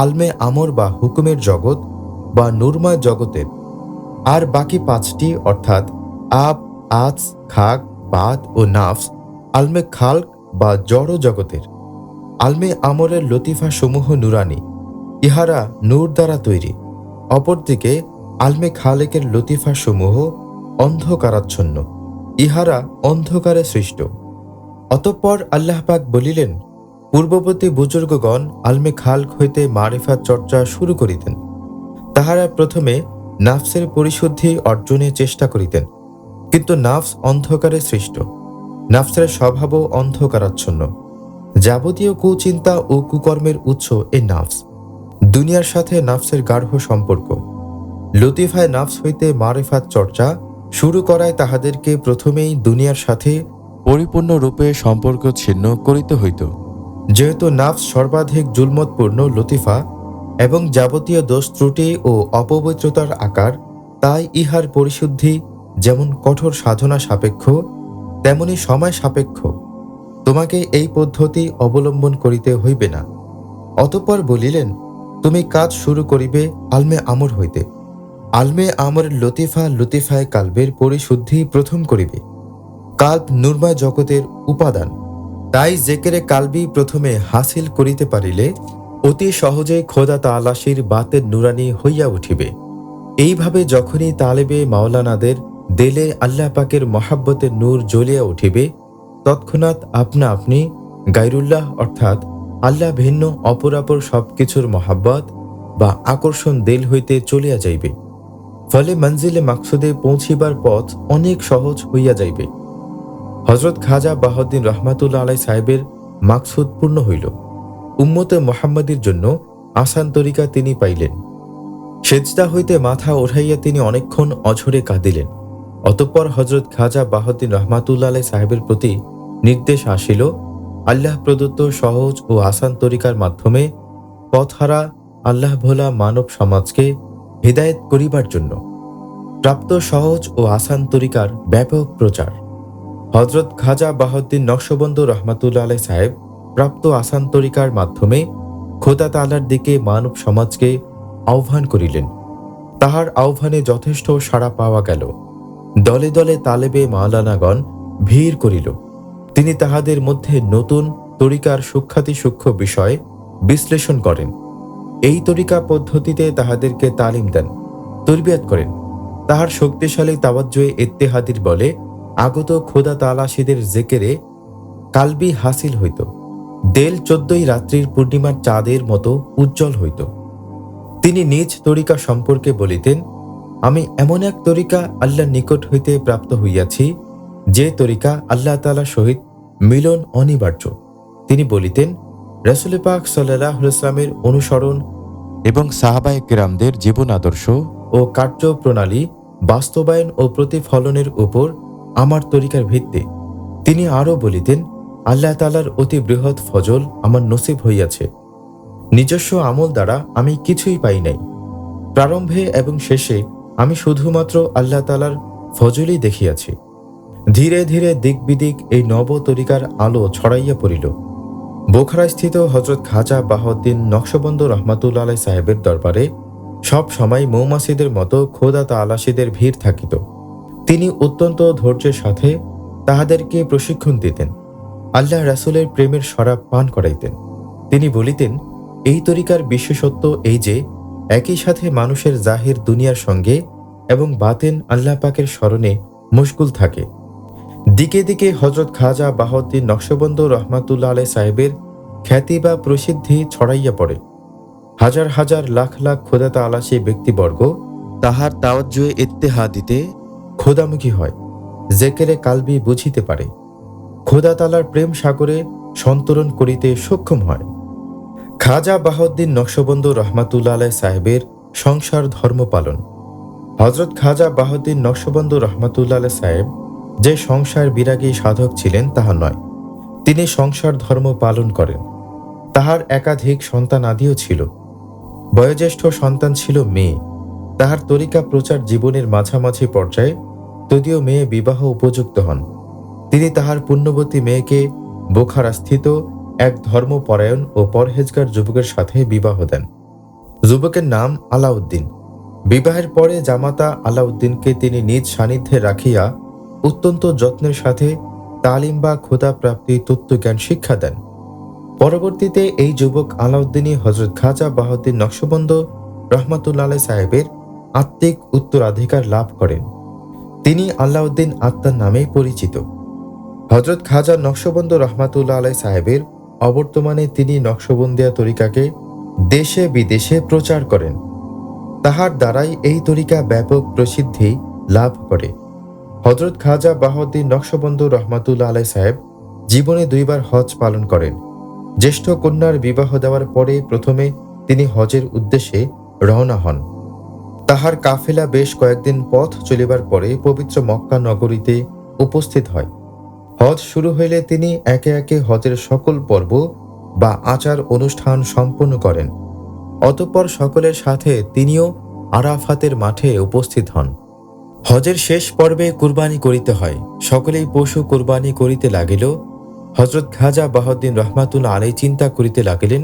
আলমে আমর বা হুকুমের জগৎ বা নূরময় জগতের, আর বাকি ৫টি অর্থাৎ আব, আস, খাক, বাদ ও নাফস আলমে খালক বা জড় জগতের। আলমে আমরের লতিফা সমূহ নুরানি, ইহারা নূর দ্বারা তৈরি। অপরদিকে আলমে খালেকের লতিফা সমূহ অন্ধকারাচ্ছন্ন, ইহারা অন্ধকারে সৃষ্ট। অতঃপর আল্লাহ পাক বলিলেন, পূর্ববর্তী বুজুর্গগণ আলমে খালক হইতে মারিফাত চর্চা শুরু করিতেন। তাহারা প্রথমে নাফসের পরিশুদ্ধি অর্জনে চেষ্টা করিতেন, কিন্তু নাফস অন্ধকারে সৃষ্ট, নাফসের স্বভাবও অন্ধকারাচ্ছন্ন। যাবতীয় কুচিন্তা ও কুকর্মের উৎস এই নাফস। দুনিয়ার সাথে নাফসের গাঢ় সম্পর্ক। লতিফায় নাফস হইতে মারিফাত চর্চা শুরু করায় তাহাদেরকে প্রথমেই দুনিয়ার সাথে পরিপূর্ণরূপে সম্পর্ক ছিন্ন করিতে হইত। যেহেতু নাফস সর্বাধিক জুলমতপূর্ণ লতিফা এবং যাবতীয় দোষ ত্রুটি ও অপবিত্রতার আকার, তাই ইহার পরিশুদ্ধি যেমন কঠোর সাধনা সাপেক্ষ, তেমনি সময় সাপেক্ষ। তোমাকে এই পদ্ধতি অবলম্বন করিতে হইবে না। অতঃপর বলিলেন, তুমি কাজ শুরু করিবে আলমে আমর হইতে। আলমে আমরের লতিফা লতিফায় কালবের পরিশুদ্ধি প্রথম করিবে। কাল্ব নূরময় জগতের উপাদান, তাই জেকেরে কালবি প্রথমে হাসিল করিতে পারিলে অতি সহজে খোদা তাআলাশির বাতের নুরানি হইয়া উঠিবে। এইভাবে যখনই তালেবে মাওলানাদের দেলে আল্লাহ পাকের মহাব্বতের নূর জ্বলিয়া উঠিবে, তৎক্ষণাৎ আপনা আপনি গায়রুল্লাহ অর্থাৎ আল্লাহ ভিন্ন অপরাপর সবকিছুর মহাব্বত বা আকর্ষণ দিল হইতে চলিয়া যাইবে। ফলে মঞ্জিলে মাকসুদে পৌঁছিবার পথ অনেক সহজ হইয়া যাইবে। হযরত খাজা বাহাউদ্দিন রহমাতুল্লাহ আলাইহি সাহেবের মাকসুদ পূর্ণ হইল। উম্মতে মুহাম্মাদীর জন্য আসান তরিকা তিনি পাইলেন। সেজদা হইতে মাথা উঠাইয়া তিনি অনেকক্ষণ অঝরে কাঁদিলেন। অতঃপর হজরত খাজা বাহাউদ্দিন রহমাতুল্লাহ আলাইহি সাহেবের প্রতি নির্দেশ আসিল আল্লাহ প্রদত্ত সহজ ও আসান তরিকার মাধ্যমে পথহারা আল্লাহ ভোলা মানব সমাজকে হিদায়েত করিবার জন্য প্রাপ্ত সহজ ও আসান তরিকার ব্যাপক প্রচার। হজরত খাজা বাহাউদ্দিন নকশবন্দ রহমাতুল্লাহ আলাইহি সাহেব প্রাপ্ত আসান তরিকার মাধ্যমে খোদা তাআলার দিকে মানব সমাজকে আহ্বান করিলেন। তাহার আহ্বানে যথেষ্ট সাড়া পাওয়া গেল। দলে দলে তালেবে মাওলানাগণ ভিড় করিল। তিনি তাহাদের মধ্যে নতুন তরিকার সূক্ষ্মাতি সূক্ষ্ম বিষয় বিশ্লেষণ করেন। এই তরিকা পদ্ধতিতে তাহাদেরকে তালিম দেন, তরবিয়াত করেন। তাহার শক্তিশালী তাওয়াজ্জুয়ে ইত্তেহাদির বলে আগত খোদা তাআলাশীদের জেকেরে কালবি হাসিল হইত। দেল 14ই রাত্রির পূর্ণিমার চাঁদের মতো উজ্জ্বল হইত। তিনি নিজ তরিকা সম্পর্কে বলিতেন, আমি এমন এক তরিকা আল্লাহর নিকট হইতে প্রাপ্ত হইয়াছি যে তরিকা আল্লাহ তাআলার সহিত মিলন অনিবার্য। তিনি বলিতেন, রাসূল পাক সাল্লাল্লাহু আলাইহি ওয়াসাল্লামের অনুসরণ এবং সাহাবায়ে কেরামদের জীবন আদর্শ ও কার্যপ্রণালী বাস্তবায়ন ও প্রতিফলনের উপর আমার তরিকার ভিত্তি। তিনি আরও বলিতেন, আল্লাহ তাআলার অতি বৃহৎ ফজল আমার নসিব হইয়াছে। নিজস্ব আমল দ্বারা আমি কিছুই পাই নাই। প্রারম্ভে এবং শেষে আমি শুধুমাত্র আল্লাহ তাআলার ফজলই দেখিয়াছি। ধীরে ধীরে দিক বিদিক এই নব তরিকার আলো ছড়াইয়া পড়িল। বোখারাস্থিত হজরত খাজা বাহাউদ্দিন নকশবন্দ রহমাতুল্লাহ আলাইহি সাহেবের দরবারে সব সময় মৌমাছিদের মতো খোদা তাআলাশীদের ভিড় থাকিত। তিনি অত্যন্ত ধৈর্যের সাথে তাহাদেরকে প্রশিক্ষণ দিতেন, আল্লাহ রাসূলের প্রেমের শরাব পান করাইতেন। তিনি বলিতেন, এই তরিকার বিশেষত্ব এই যে একই সাথে মানুষের জাহির দুনিয়ার সঙ্গে এবং বাতেন আল্লাহ পাকের স্মরণে মশগুল থাকে। দিকে দিকে হজরত খাজা বাহাউদ্দিন নকশবন্দ রহমাতুল্লাহ আলাইহি সাহেবের খ্যাতি বা প্রসিদ্ধি ছড়াইয়া পড়ে। হাজার হাজার লাখ লাখ খোদা তাআলাশী ব্যক্তিবর্গ তাহার তাওয়াজ্জুয়ে ইত্তেহাদিতে খোদামুখী হয়, জেকেরে কালবি বুঝিতে পারে, খোদা তাআলার প্রেম সাগরে সন্তরণ করিতে সক্ষম হয়। খাজা বাহাউদ্দিন নকশবন্দ রহমাতুল্লাহ আলাইহি সাহেবের সংসার ধর্ম পালন। হজরত খাজা বাহাউদ্দিন নকশবন্দ রহমাতুল্লাহ আলাইহি সাহেব যে সংসার বিরাগী সাধক ছিলেন তাহা নয়, তিনি সংসার ধর্ম পালন করেন। তাহার একাধিক সন্তানাদিও ছিল। বয়োজ্যেষ্ঠ সন্তান ছিল মেয়ে। তাহার তরিকা প্রচার জীবনের মাঝামাঝি পর্যায়ে যদিও মেয়ে বিবাহ উপযুক্ত হন, তিনি তাহার পুণ্যবতী মেয়েকে বোখারাস্থিত এক ধর্মপরায়ণ ও পরহেজগার যুবকের সাথে বিবাহ দেন। যুবকের নাম আলাউদ্দিন। বিবাহের পরে জামাতা আলাউদ্দিনকে তিনি নিজ সান্নিধ্যে রাখিয়া অত্যন্ত যত্নের সাথে তালিম বা খোদা প্রাপ্তি তত্ত্বজ্ঞান শিক্ষা দেন। পরবর্তীতে এই যুবক আলাউদ্দিনই হজরত খাজা বাহাউদ্দিন নকশবন্দ রহমাতুল্লাহ আলাইহি সাহেবের আত্মিক উত্তরাধিকার লাভ করেন। তিনি আলাউদ্দিন আত্মার নামে পরিচিত। হজরত খাজা নকশবন্দ রহমাতুল্লাহ আলাইহি সাহেবের অবর্তমানে তিনি নকশবন্দিয়া তরিকাকে দেশে বিদেশে প্রচার করেন। তাহার দ্বারাই এই তরিকা ব্যাপক প্রসিদ্ধি লাভ করে। হজরত খাজা বাহাউদ্দিন নকশবন্দ রহমাতুল্লাহ আলাইহি সাহেব জীবনে 2 বার হজ পালন করেন। জ্যেষ্ঠ কন্যার বিবাহ দেওয়ার পরে প্রথমে তিনি হজের উদ্দেশ্যে রওনা হন। তাহার কাফেলা বেশ কয়েকদিন পথ চলিবার পরে পবিত্র মক্কা নগরীতে উপস্থিত হয়। হজ শুরু হইলে তিনি একে একে হজের সকল পর্ব বা আচার অনুষ্ঠান সম্পন্ন করেন। অতঃপর সকলের সাথে তিনিও আরাফাতের মাঠে উপস্থিত হন। হজের শেষ পর্বে কুরবানি করিতে হয়। সকলেই পশু কুরবানি করিতে লাগিল। হজরত খাজা বাহাউদ্দিন রহমাতুল্লাহ আলাইহি চিন্তা করিতে লাগিলেন।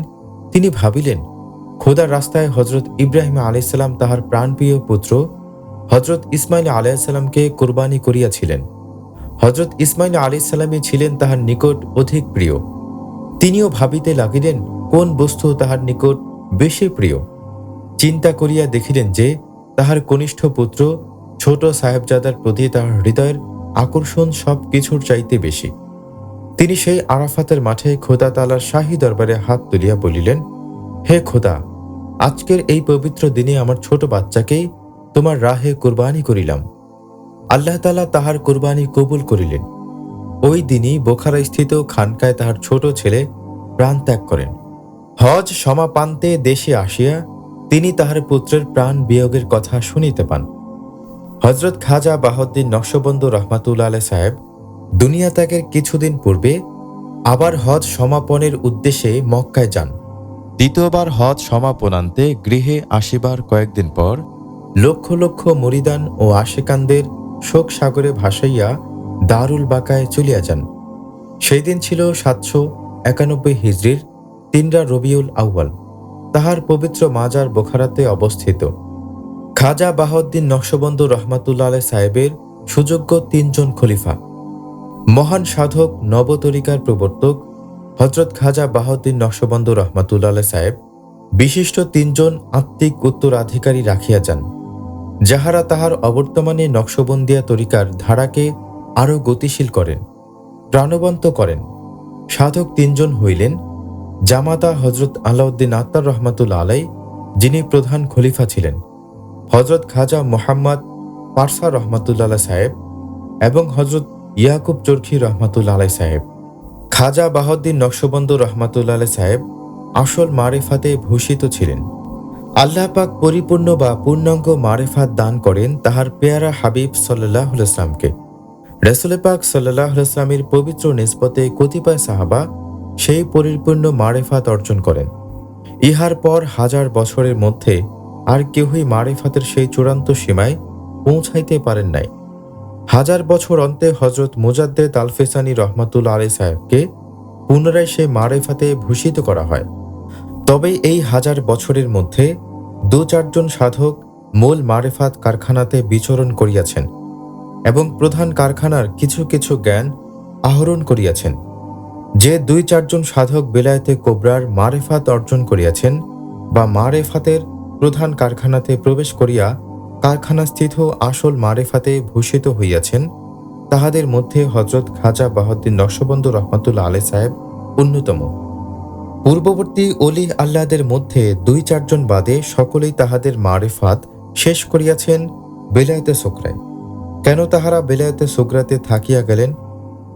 তিনি ভাবিলেন, খোদার রাস্তায় হজরত ইব্রাহিম আলাইহিস সালাম তাহার প্রাণপ্রিয় পুত্র হজরত ইসমাইল আলাইহিস সালামকে কুরবানি করিয়াছিলেন। হজরত ইসমাইল আলাইহিস সালামই ছিলেন তাহার নিকট অধিক প্রিয়। তিনিও ভাবিতে লাগিলেন কোন বস্তু তাহার নিকট বেশি প্রিয়। চিন্তা করিয়া দেখিলেন যে তাহার কনিষ্ঠ পুত্র ছোট সাহেবজাদার প্রতি তাহার হৃদয়ের আকর্ষণ সব কিছুর চাইতে বেশি। তিনি সেই আরাফাতের মাঠে খোদা তাআলার শাহী দরবারে হাত তুলিয়া বলিলেন, হে খোদা, আজকের এই পবিত্র দিনে আমার ছোট বাচ্চাকেই তোমার রাহে কুরবানি করিলাম। আল্লাহ তাআলা তাহার কুরবানি কবুল করিলেন। ওই দিনই বোখারাস্থিত খানকায় তাহার ছোট ছেলে প্রাণ ত্যাগ করেন। হজ সমাপান্তে দেশে আসিয়া তিনি তাহার পুত্রের প্রাণ বিয়োগের কথা শুনিতে পান। হজরত খাজা বাহাউদ্দিন নকশবন্দ রহমাতুল্লাহ আলাইহি সাহেব দুনিয়া ত্যাগের কিছুদিন পূর্বে আবার হজ সমাপনের উদ্দেশ্যে মক্কায় যান। দ্বিতীয়বার হজ সমাপনান্তে গৃহে আসিবার কয়েকদিন পর লক্ষ লক্ষ মুরিদান ও আশেকানদের শোক সাগরে ভাসাইয়া দারুল বাকায় চলিয়া যান। সেই দিন ছিল 791 হিজরির 3 রবিউল আউয়াল। তাহার পবিত্র মাজার বোখারাতে অবস্থিত। খাজা বাহাউদ্দিন নকশবন্দ রহমাতুল্লাহ আলাইহি সাহেবের সুযোগ্য 3 জন খলিফা। মহান সাধক নবতরিকার প্রবর্তক হজরত খাজা বাহাউদ্দিন নকশবন্দ রহমাতুল্লাহ আলাইহি সাহেব বিশিষ্ট 3 জন আত্মিক উত্তরাধিকারী রাখিয়া যান, যাহারা তাহার অবর্তমানে নকশবন্দিয়া তরিকার ধারাকে আরও গতিশীল করেন, প্রাণবন্ত করেন। সাধক 3 জন হইলেন জামাতা হজরত আলাউদ্দিন আত্তার রহমাতুল্লাহ আলাইহি, যিনি প্রধান খলিফা ছিলেন, হজরত খাজা মোহাম্মদ পারসা রহমাতুল্লাহ আলাইহি সাহেব এবং হজরত ইয়াকুব চরখি রহমাতুল্লাহ আলাইহি সাহেব। খাজা বাহাউদ্দিন নকশবন্দ রহমাতুল্লাহ আলাইহি সাহেব আসল মারেফাতে ভূষিত ছিলেন। আল্লাহ পাক পরিপূর্ণ বা পূর্ণাঙ্গ মারেফাত দান করেন তাহার পেয়ারা হাবিব সাল্লাল্লাহু আলাইহি ওয়াসাল্লামকে। রাসূল পাক সাল্লাল্লাহু আলাইহি ওয়াসাল্লামের পবিত্র নিসবতে কতিপয় সাহাবা সেই পরিপূর্ণ মারেফাত অর্জন করেন। ইহার পর 1000 বছরের মধ্যে আর কেউই মারেফাতের সেই চূড়ান্ত সীমায় পৌঁছাইতে পারেন নাই। 1000 বছর অন্তে হজরত মুজাদ্দেদ আল-ফিসানি রহমাতুল্লাহ আলাইহি সাহেবকে পুনরায় সেই মারেফাতে ভূষিত করা হয়। তবে এই 1000 বছরের মধ্যে 2-4 জন সাধক মূল মারেফাত কারখানাতে বিচরণ করিয়াছেন এবং প্রধান কারখানার কিছু কিছু জ্ঞান আহরণ করিয়াছেন। যে 2-4 জন সাধক বেলায়েতে কোবরার মারেফাত অর্জন করিয়াছেন বা মারেফাতের প্রধান কারখানাতে প্রবেশ করিয়া কারখানাস্থিত আসল মারেফাতে ভূষিত হইয়াছেন, তাহাদের মধ্যে হজরত খাজা বাহাউদ্দিন নকশবন্দ রহমাতুল্লাহ আলাইহি সাহেব অন্যতম। পূর্ববর্তী অলি আল্লাহদের মধ্যে 2-4 জন বাদে সকলেই তাহাদের মারেফাত শেষ করিয়াছেন বেলায়েতে সোকরায়। কেন তাহারা বেলায়েতে সোকরাতে থাকিয়া গেলেন?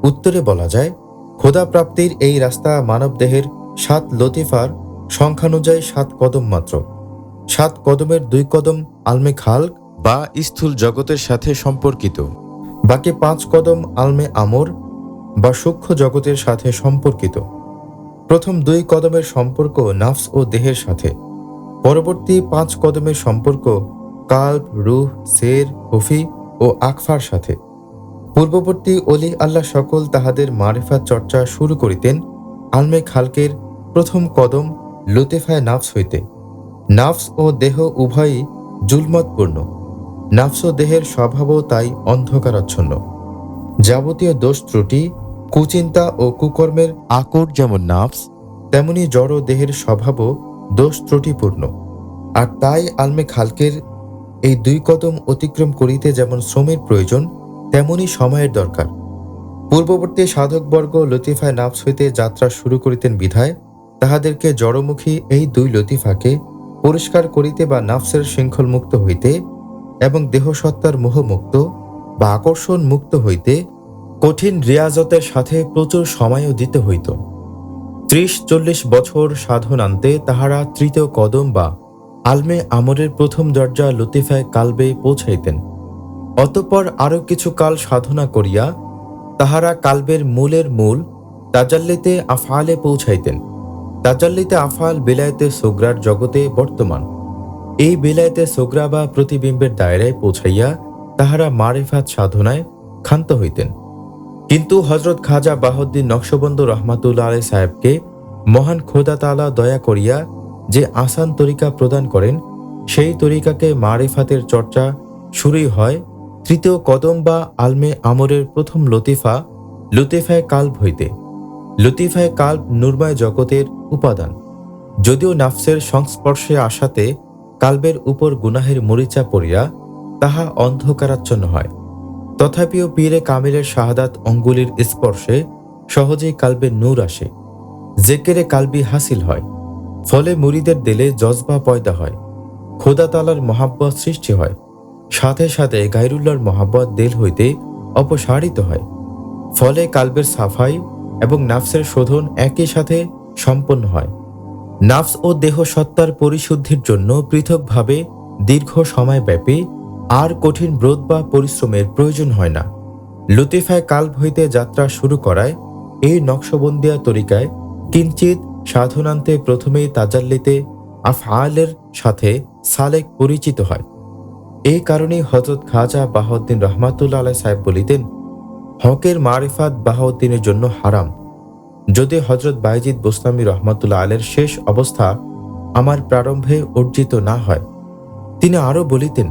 উত্তরে বলা যায়, খোদা প্রাপ্তির এই রাস্তা মানবদেহের 7 লতিফার সংখ্যানুযায়ী 7 কদম মাত্র। 7 কদমের 2 কদম আলমে খালক বা স্থূল জগতের সাথে সম্পর্কিত, বাকি 5 কদম আলমে আমর বা সূক্ষ্ম জগতের সাথে সম্পর্কিত। প্রথম 2 কদমের সম্পর্ক নাফস ও দেহের সাথে, পরবর্তী 5 কদমের সম্পর্ক কাল্ব, রূহ, সের, হুফি ও আকফার সাথে। পূর্ববর্তী অলি আল্লাহ সকল তাহাদের মারিফাত চর্চা শুরু করিতেন আলমে খালকের প্রথম কদম লতিফায়ে নাফস হইতে। নাফস ও দেহ উভয়ই জুলমতপূর্ণ। নাফস ও দেহের স্বভাবও তাই অন্ধকারাচ্ছন্ন। যাবতীয় দোষ ত্রুটি, কুচিন্তা ও কুকর্মের আকর যেমন নাফস, তেমনি জড় দেহের স্বভাবও দোষ ত্রুটিপূর্ণ। আর তাই আলমে খালকের এই 2 কদম অতিক্রম করিতে যেমন শ্রমের প্রয়োজন, তেমনি সময়ের দরকার। পূর্ববর্তী সাধকবর্গ লতিফায় নাফস হইতে যাত্রা শুরু করিতেন বিধায় তাহাদেরকে জড়মুখী এই 2 লতিফাকে পরিষ্কার করিতে বা নাফসের শৃঙ্খল মুক্ত হইতে এবং দেহসত্তার মোহমুক্ত বা আকর্ষণ মুক্ত হইতে কঠিন রিয়াজতের সাথে প্রচুর সময়ও দিতে হইত। 30-40 বছর সাধনান্তে তাহারা 3য় কদম বা আলমে আমরের প্রথম দরজা লতিফায় কালবে পৌঁছাইতেন। অতঃপর আরও কিছু কাল সাধনা করিয়া তাহারা কালবের মূলের মূল তাজাল্লিতে আফআলে পৌঁছাইতেন। তাজাল্লিতে আফআল বেলায়েতে সোগরার জগতে বর্তমান। এই বেলায়েতে সোগরা বা প্রতিবিম্বের দায়রায় পৌঁছাইয়া তাহারা মারিফাত সাধনায় ক্ষান্ত হইতেন। কিন্তু হজরত খাজা বাহাউদ্দিন নকশবন্দ রহমাতুল্লাহ আলাইহি সাহেবকে মহান খোদা তাআলা দয়া করিয়া যে আসান তরিকা প্রদান করেন, সেই তরিকাকে মারিফাতের চর্চা শুরুই হয় 3য় কদম বা আলমে আমরের প্রথম লতিফা লতিফায়ে কাল্ব হইতে। লতিফায়ে কাল্ব নূরময় জগতের উপাদান। যদিও নাফসের সংস্পর্শে আসাতে কাল্বের উপর গুনাহের মরিচা পড়িয়া তাহা অন্ধকারাচ্ছন্ন হয়, তথাপিও পীরে কামিলের শাহাদাত অঙ্গুলির স্পর্শে সহজেই কাল্বে নূর আসে, জেকেরে কালবি হাসিল হয়। ফলে মুরিদের দিলে জজবা পয়দা হয়, খোদা তাআলার মহাব্বত সৃষ্টি হয়। সাথে সাথে গায়রুল্লাহর মহাব্বত দিল হইতে অপসারিত হয়। ফলে কালবের সাফাই এবং নাফসের শোধন একই সাথে সম্পন্ন হয়। নাফস ও দেহ সত্তার পরিশুদ্ধির জন্য পৃথকভাবে দীর্ঘ সময়ব্যাপী আর কঠিন ব্রত বা পরিশ্রমের প্রয়োজন হয় না। লতিফায় কাল্ব হইতে যাত্রা শুরু করায় এই নকশবন্দিয়া তরিকায় কিঞ্চিত সাধনান্তে প্রথমেই তাজাল্লিতে আফআলের সাথে সালেক পরিচিত হয়। এই কারণেই হযরত খাজা বাহাউদ্দিন রহমাতুল্লাহ আলাইহি সাহেব বলিতেন, হকের মারিফাত বাহাউদ্দিনের জন্য হারাম। যদি হযরত বায়েজিদ বোস্তামি রহমাতুল্লাহ আলাইহির শেষ অবস্থা আমার প্রারম্ভে অর্জিত না হয়। তিনি আরও বলিতেন,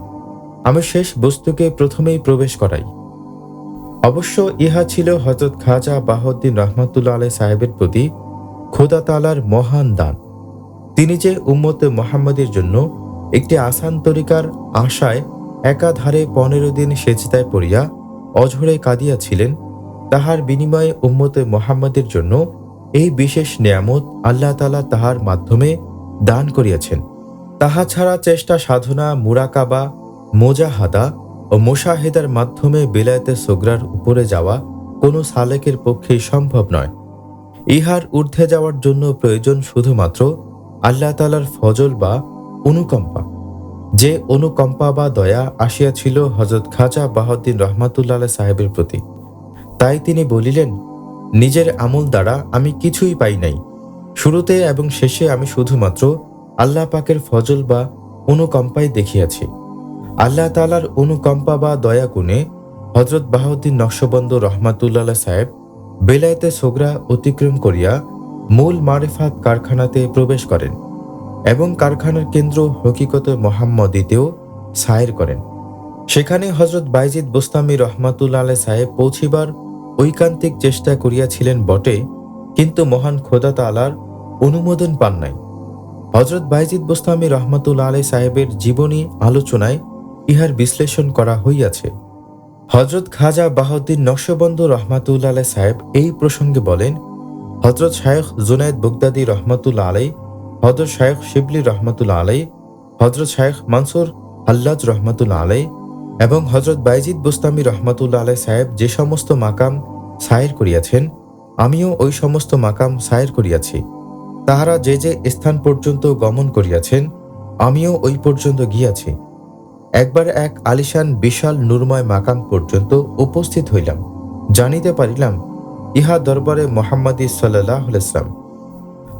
আমি শেষ বস্তুকে প্রথমেই প্রবেশ করাই। অবশ্য ইহা ছিল হযরত খাজা বাহাউদ্দিন রহমাতুল্লাহ আলাইহি সাহেবের প্রতি খোদা তাআলার মহান দান। তিনি যে উম্মতে মুহাম্মাদের জন্য একটি আসান তরিকার আশায় একাধারে 15 দিন সেজদায় পড়িয়া অঝরে কাঁদিয়াছিলেন, তাহার বিনিময়ে উম্মতে মুহাম্মাদের জন্য এই বিশেষ নেয়ামত আল্লাহ তাআলা তাহার মাধ্যমে দান করিয়াছেন। তাহা ছাড়া চেষ্টা সাধনা, মুরাকাবা, মোজাহাদা ও মুশাহিদার মাধ্যমে বেলায়েতে সোগরার উপরে যাওয়া কোনো সালেকের পক্ষেই সম্ভব নয়। ইহার ঊর্ধ্বে যাওয়ার জন্য প্রয়োজন শুধুমাত্র আল্লাহ তাআলার ফজল বা অনুকম্পা। যে অনুকম্পা বা দয়া আসিয়াছিল হযরত খাজা বাহাউদ্দিন রহমাতুল্লাহ আলাইহি সাহেবের প্রতি, তাই তিনি বলিলেন, নিজের আমল দ্বারা আমি কিছুই পাই নাই। শুরুতে এবং শেষে আমি শুধুমাত্র আল্লাহ পাকের ফজল বা অনুকম্পাই দেখিয়াছি। আল্লাহ তাআলার অনুকম্পা বা দয়া গুণে হযরত বাহাউদ্দিন নকশবন্দ রহমাতুল্লাহ আলাইহি সাহেব বেলায়েতে সোগরা অতিক্রম করিয়া মূল মারিফাত কারখানাতে প্রবেশ করেন এবং কারখানার কেন্দ্র হকিকতে মোহাম্মদীতেও সায়ের করেন। সেখানে হযরত বায়েজিদ বোস্তামি রহমাতুল্লাহ আলাইহি সাহেব পৌঁছিবার ঐকান্তিক চেষ্টা করিয়াছিলেন বটে, কিন্তু মহান খোদা তাআলার অনুমোদন পান নাই। হযরত বায়েজিদ বোস্তামি রহমাতুল্লাহ আলাইহি সাহেবের জীবনী আলোচনায় ইহার বিশ্লেষণ করা হইয়াছে। হযরত খাজা বাহাউদ্দিন নকশবন্দ রহমাতুল্লাহ আলাইহি সাহেব এই প্রসঙ্গে বলেন, হযরত শায়খ জুনায়েদ বগদাদী রহমাতুল্লাহ আলাইহি, হযরত শায়খ শিবলি রহমাতুল্লাহ আলাইহি, হযরত শায়খ মানসুর হাল্লাজ রহমাতুল্লাহ আলাইহি এবং হযরত বায়েজিদ বোস্তামি রহমাতুল্লাহ আলাইহি সাহেব যে সমস্ত মাকাম সায়ের করিয়াছেন, আমিও ওই সমস্ত মাকাম সায়ের করিয়াছি। তাহারা যে যে স্থান পর্যন্ত গমন করিয়াছেন, আমিও ওই পর্যন্ত গিয়াছি। একবার এক আলিশান বিশাল নূরময় মাকাম পর্যন্ত উপস্থিত হইলাম, জানিতে পারিলাম ইহা দরবারে মুহাম্মদী সাল্লাল্লাহু আলাইহি ওয়াসাল্লাম।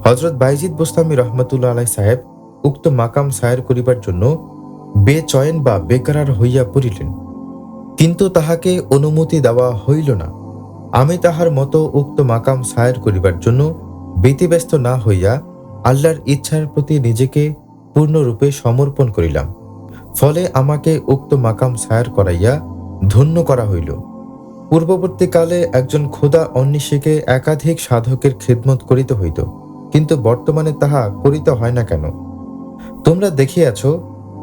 হযরত বায়েজিদ বোস্তামি রহমাতুল্লাহ আলাইহি সাহেব উক্ত মাকাম সায়ের করিবার জন্য বেচয়ন বা বেকরার হইয়া পড়িলেন, কিন্তু তাহাকে অনুমতি দেওয়া হইল না। আমি তাহার মতো উক্ত মাকাম সায়ের করিবার জন্য ব্যতিব্যস্ত না হইয়া আল্লাহর ইচ্ছার প্রতি নিজেকে পূর্ণরূপে সমর্পণ করিলাম। ফলে আমাকে উক্ত মাকাম সায়ের করাইয়া ধন্য করা হইল। পূর্ববর্তীকালে একজন খোদা অন্বেষীকে একাধিক সাধকের খিদমত করিতে হইত, কিন্তু বর্তমানে তাহা করিতে হয় না কেন? তোমরা দেখিয়াছ,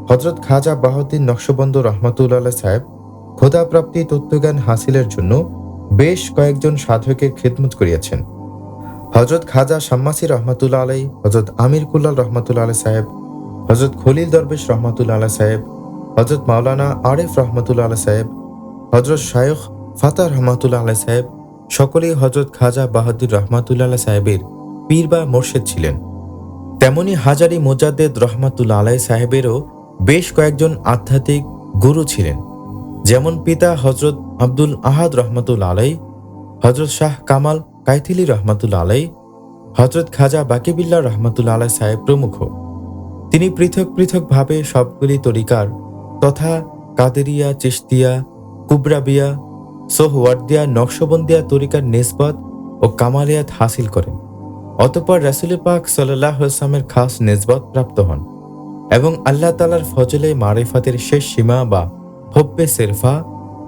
হযরত খাজা বাহাউদ্দিন নকশবন্দ রহমাতুল্লাহ আলাইহি সাহেব খোদা প্রাপ্তি তত্ত্বজ্ঞান হাসিলের জন্য বেশ কয়েকজন সাধকের খিদমত করিয়াছেন। হযরত খাজা শাম্মাসী রহমাতুল্লাহ আলাইহি, হযরত আমির কুল্লাল রহমাতুল্লাহ আলাইহি সাহেব, হযরত খলিল দরবেশ রহমাতুল্লাহ আলাইহি সাহেব, হযরত মাওলানা আরিফ রহমাতুল্লাহ আলাইহি সাহেব, হযরত শায়খ ফাতাহ রহমাতুল্লাহ আলাইহি সাহেব সকলেই হযরত খাজা বাহাউদ্দিন রহমাতুল্লাহ আলাইহি সাহেবের পীর বা মোর্শেদ ছিলেন। তেমনি হাজারি মোজাদ্দেদ রহমাতুল্লাহ আলাইহি সাহেবেরও বেশ কয়েকজন আধ্যাত্মিক গুরু ছিলেন, যেমন পিতা হযরত আব্দুল আহাদ রহমাতুল্লাহ আলাইহি, হযরত শাহ কামাল কায়থিলি রহমাতুল্লাহ আলাইহি, হযরত খাজা বাকিবিল্লাহ রহমাতুল্লাহ আলাইহি সাহেব প্রমুখ। তিনি পৃথক পৃথকভাবে সবগুলি তরিকার তথা কাদেরিয়া, চিশতিয়া, কুবরাবিয়া, সোহওয়ার্দিয়া, নকশবন্দিয়া তরিকার নিসবত ও কামালিয়াত হাসিল করেন। অতঃপর রাসূল পাক সাল্লাল্লাহু আলাইহি ওয়াসাল্লামের খাস নিসবত প্রাপ্ত হন এবং আল্লাহ তাআলার ফজলে মারিফাতের শেষ সীমা বা হব্বে সেরফা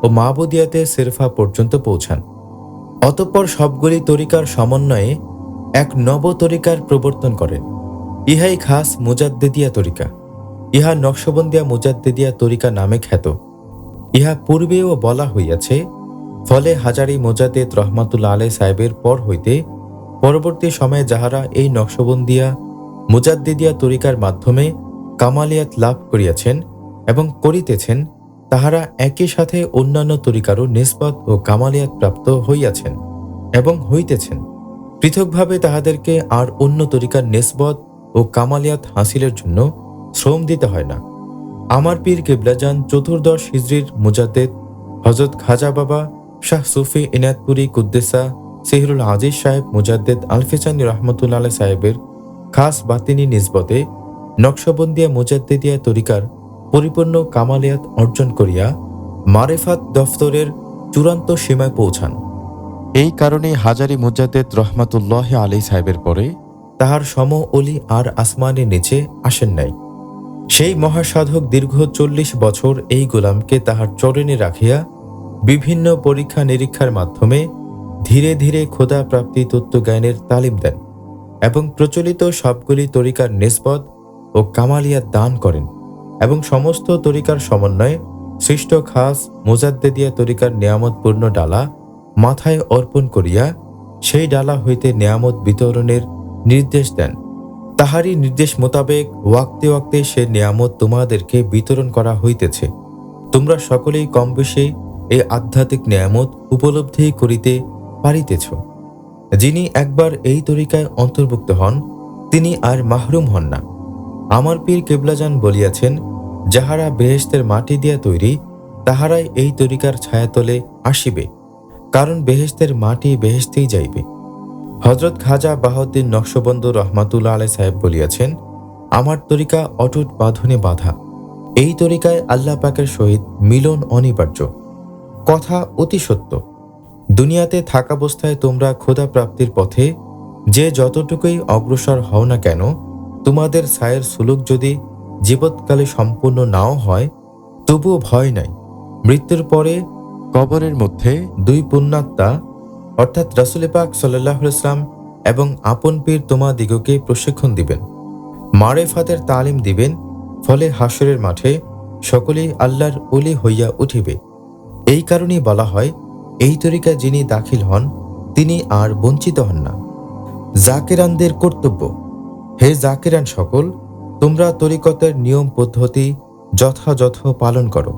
ও মাবুদিয়াতে সেরফা পর্যন্ত পৌঁছান। অতঃপর সবগুলি তরিকার সমন্বয়ে এক নব তরিকার প্রবর্তন করেন। ইহাই খাস মুজাদ্দিদিয়া তরিকা। ইহা নকশবন্দিয়া মুজাদ্দিদিয়া তরিকা নামে খ্যাত। ইহা পূর্বেও বলা হইয়াছে। ফলে হাজারি মুজাদ্দেদ রহমাতুল্লাহ আলাইহি সাহেবের পর হইতে পরবর্তী সময়ে যাহারা এই নকশবন্দিয়া মুজাদ্দিদিয়া তরিকার মাধ্যমে কামালিয়াত লাভ করিয়াছেন এবং করিতেছেন, তাহারা একই সাথে অন্যান্য তরিকারও নিসবত ও কামালিয়াত প্রাপ্ত হইয়াছেন এবং হইতেছেন। পৃথকভাবে তাহাদেরকে আর অন্য তরিকার নিসবত ও কামালিয়াত হাসিলের জন্য শ্রম দিতে হয় না। আমার পীর কেবলাজান চতুর্দশ হিজরির মুজাদ্দেদ হজরত খাজা বাবা শাহ সুফি ইনায়তপুরি কুদ্দেসা সিহরুল আজিজ সাহেব মুজাদ্দেদ আলফেচানি রহমতুল্লাহ আলাইহি সাহেবের খাস বাতিনি নিসবতে নকশবন্দিয়া মুজাদ্দেদিয়া তরিকার পরিপূর্ণ কামালিয়াত অর্জন করিয়া মারেফাত দফতরের চূড়ান্ত সীমায় পৌঁছান। এই কারণে হাজারি মুজাদ্দেদ রহমাতুল্লাহ আলী সাহেবের পরে তাহার সম অলি আর আসমানের নিচে আসেন নাই। সেই মহাসাধক দীর্ঘ ৪০ বছর এই গোলামকে তাহার চরণে রাখিয়া বিভিন্ন পরীক্ষা নিরীক্ষার মাধ্যমে ধীরে ধীরে খোদা প্রাপ্তি তত্ত্বজ্ঞানের তালিম দেন এবং প্রচলিত সবগুলি তরিকার নিসবত ও কামালিয়াত দান করেন এবং সমস্ত তরিকার সমন্বয়ে সৃষ্ট খাস মুজাদ্দেদিয়া তরিকার নিয়ামতপূর্ণ ডালা মাথায় অর্পণ করিয়া সেই ডালা হইতে নিয়ামত বিতরণের নির্দেশ দেন। তাহারই নির্দেশ মোতাবেক ওয়াক্তে ওয়াক্তে সে নিয়ামত তোমাদেরকে বিতরণ করা হইতেছে। তোমরা সকলেই কম বেশি এই আধ্যাত্মিক নিয়ামত উপলব্ধি করিতে পারিতেছ। যিনি একবার এই তরিকায় অন্তর্ভুক্ত হন তিনি আর মাহরুম হন না। আমার পীর কেবলাজান বলিয়াছেন, যাহারা বেহেশতের মাটি দিয়া তৈরি তাহারাই এই তরিকার ছায়াতলে আসিবে, কারণ বেহেশতের মাটি বেহেশতেই যাইবে। হজরত খাজা বাহাউদ্দিন নকশবন্দ রহমাতুল্লাহ আলাইহি সাহেব বলিয়াছেন, আমার তরিকা অটুট বাঁধনে বাঁধা। এই তরিকায় আল্লাহ পাকের সহিত মিলন অনিবার্য। কথা অতি সত্য। দুনিয়াতে থাকাবস্থায় তোমরা খোদা প্রাপ্তির পথে যে যতটুকুই অগ্রসর হও না কেন, তোমাদের ছায়ের সুলুক যদি জীবৎকালে সম্পূর্ণ নাও হয়, তবুও ভয় নাই। মৃত্যুর পরে কবরের মধ্যে দুই পুণ্যাত্মা অর্থাৎ রাসূল পাক সাল্লাল্লাহু আলাইহি ওয়াসাল্লাম এবং আপন পীর তোমাদিগকে প্রশিক্ষণ দিবেন, মারেফাতের তালিম দিবেন। ফলে হাসরের মাঠে সকলেই আল্লাহর ওলি হইয়া উঠিবে। এই কারণেই বলা হয়, এই তরিকায় যিনি দাখিল হন তিনি আর বঞ্চিত হন না। জাকিরানদের কর্তব্য। হে জাকিরান সকল, তোমরা তরিকতের নিয়ম পদ্ধতি যথাযথ পালন করো।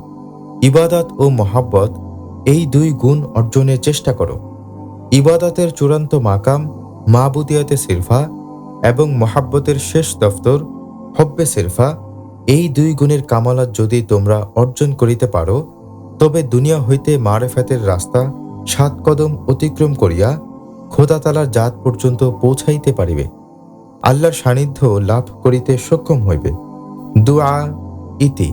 ইবাদত ও মহাব্বত এই দুই গুণ অর্জনের চেষ্টা করো। ইবাদতের চূড়ান্ত মাকাম মাবুদিয়াতে সিরফা এবং মহাব্বতের শেষ দফতর হব্বে সিরফা, এই দুই গুণের কামালাত যদি তোমরা অর্জন করিতে পারো, তবে দুনিয়া হইতে মারেফাতের রাস্তা ৭ কদম অতিক্রম করিয়া খোদা তাআলার জাত পর্যন্ত পৌঁছাইতে পারিবে, আল্লাহর সান্নিধ্য লাভ করিতে সক্ষম হইবে। দুআ ইতি।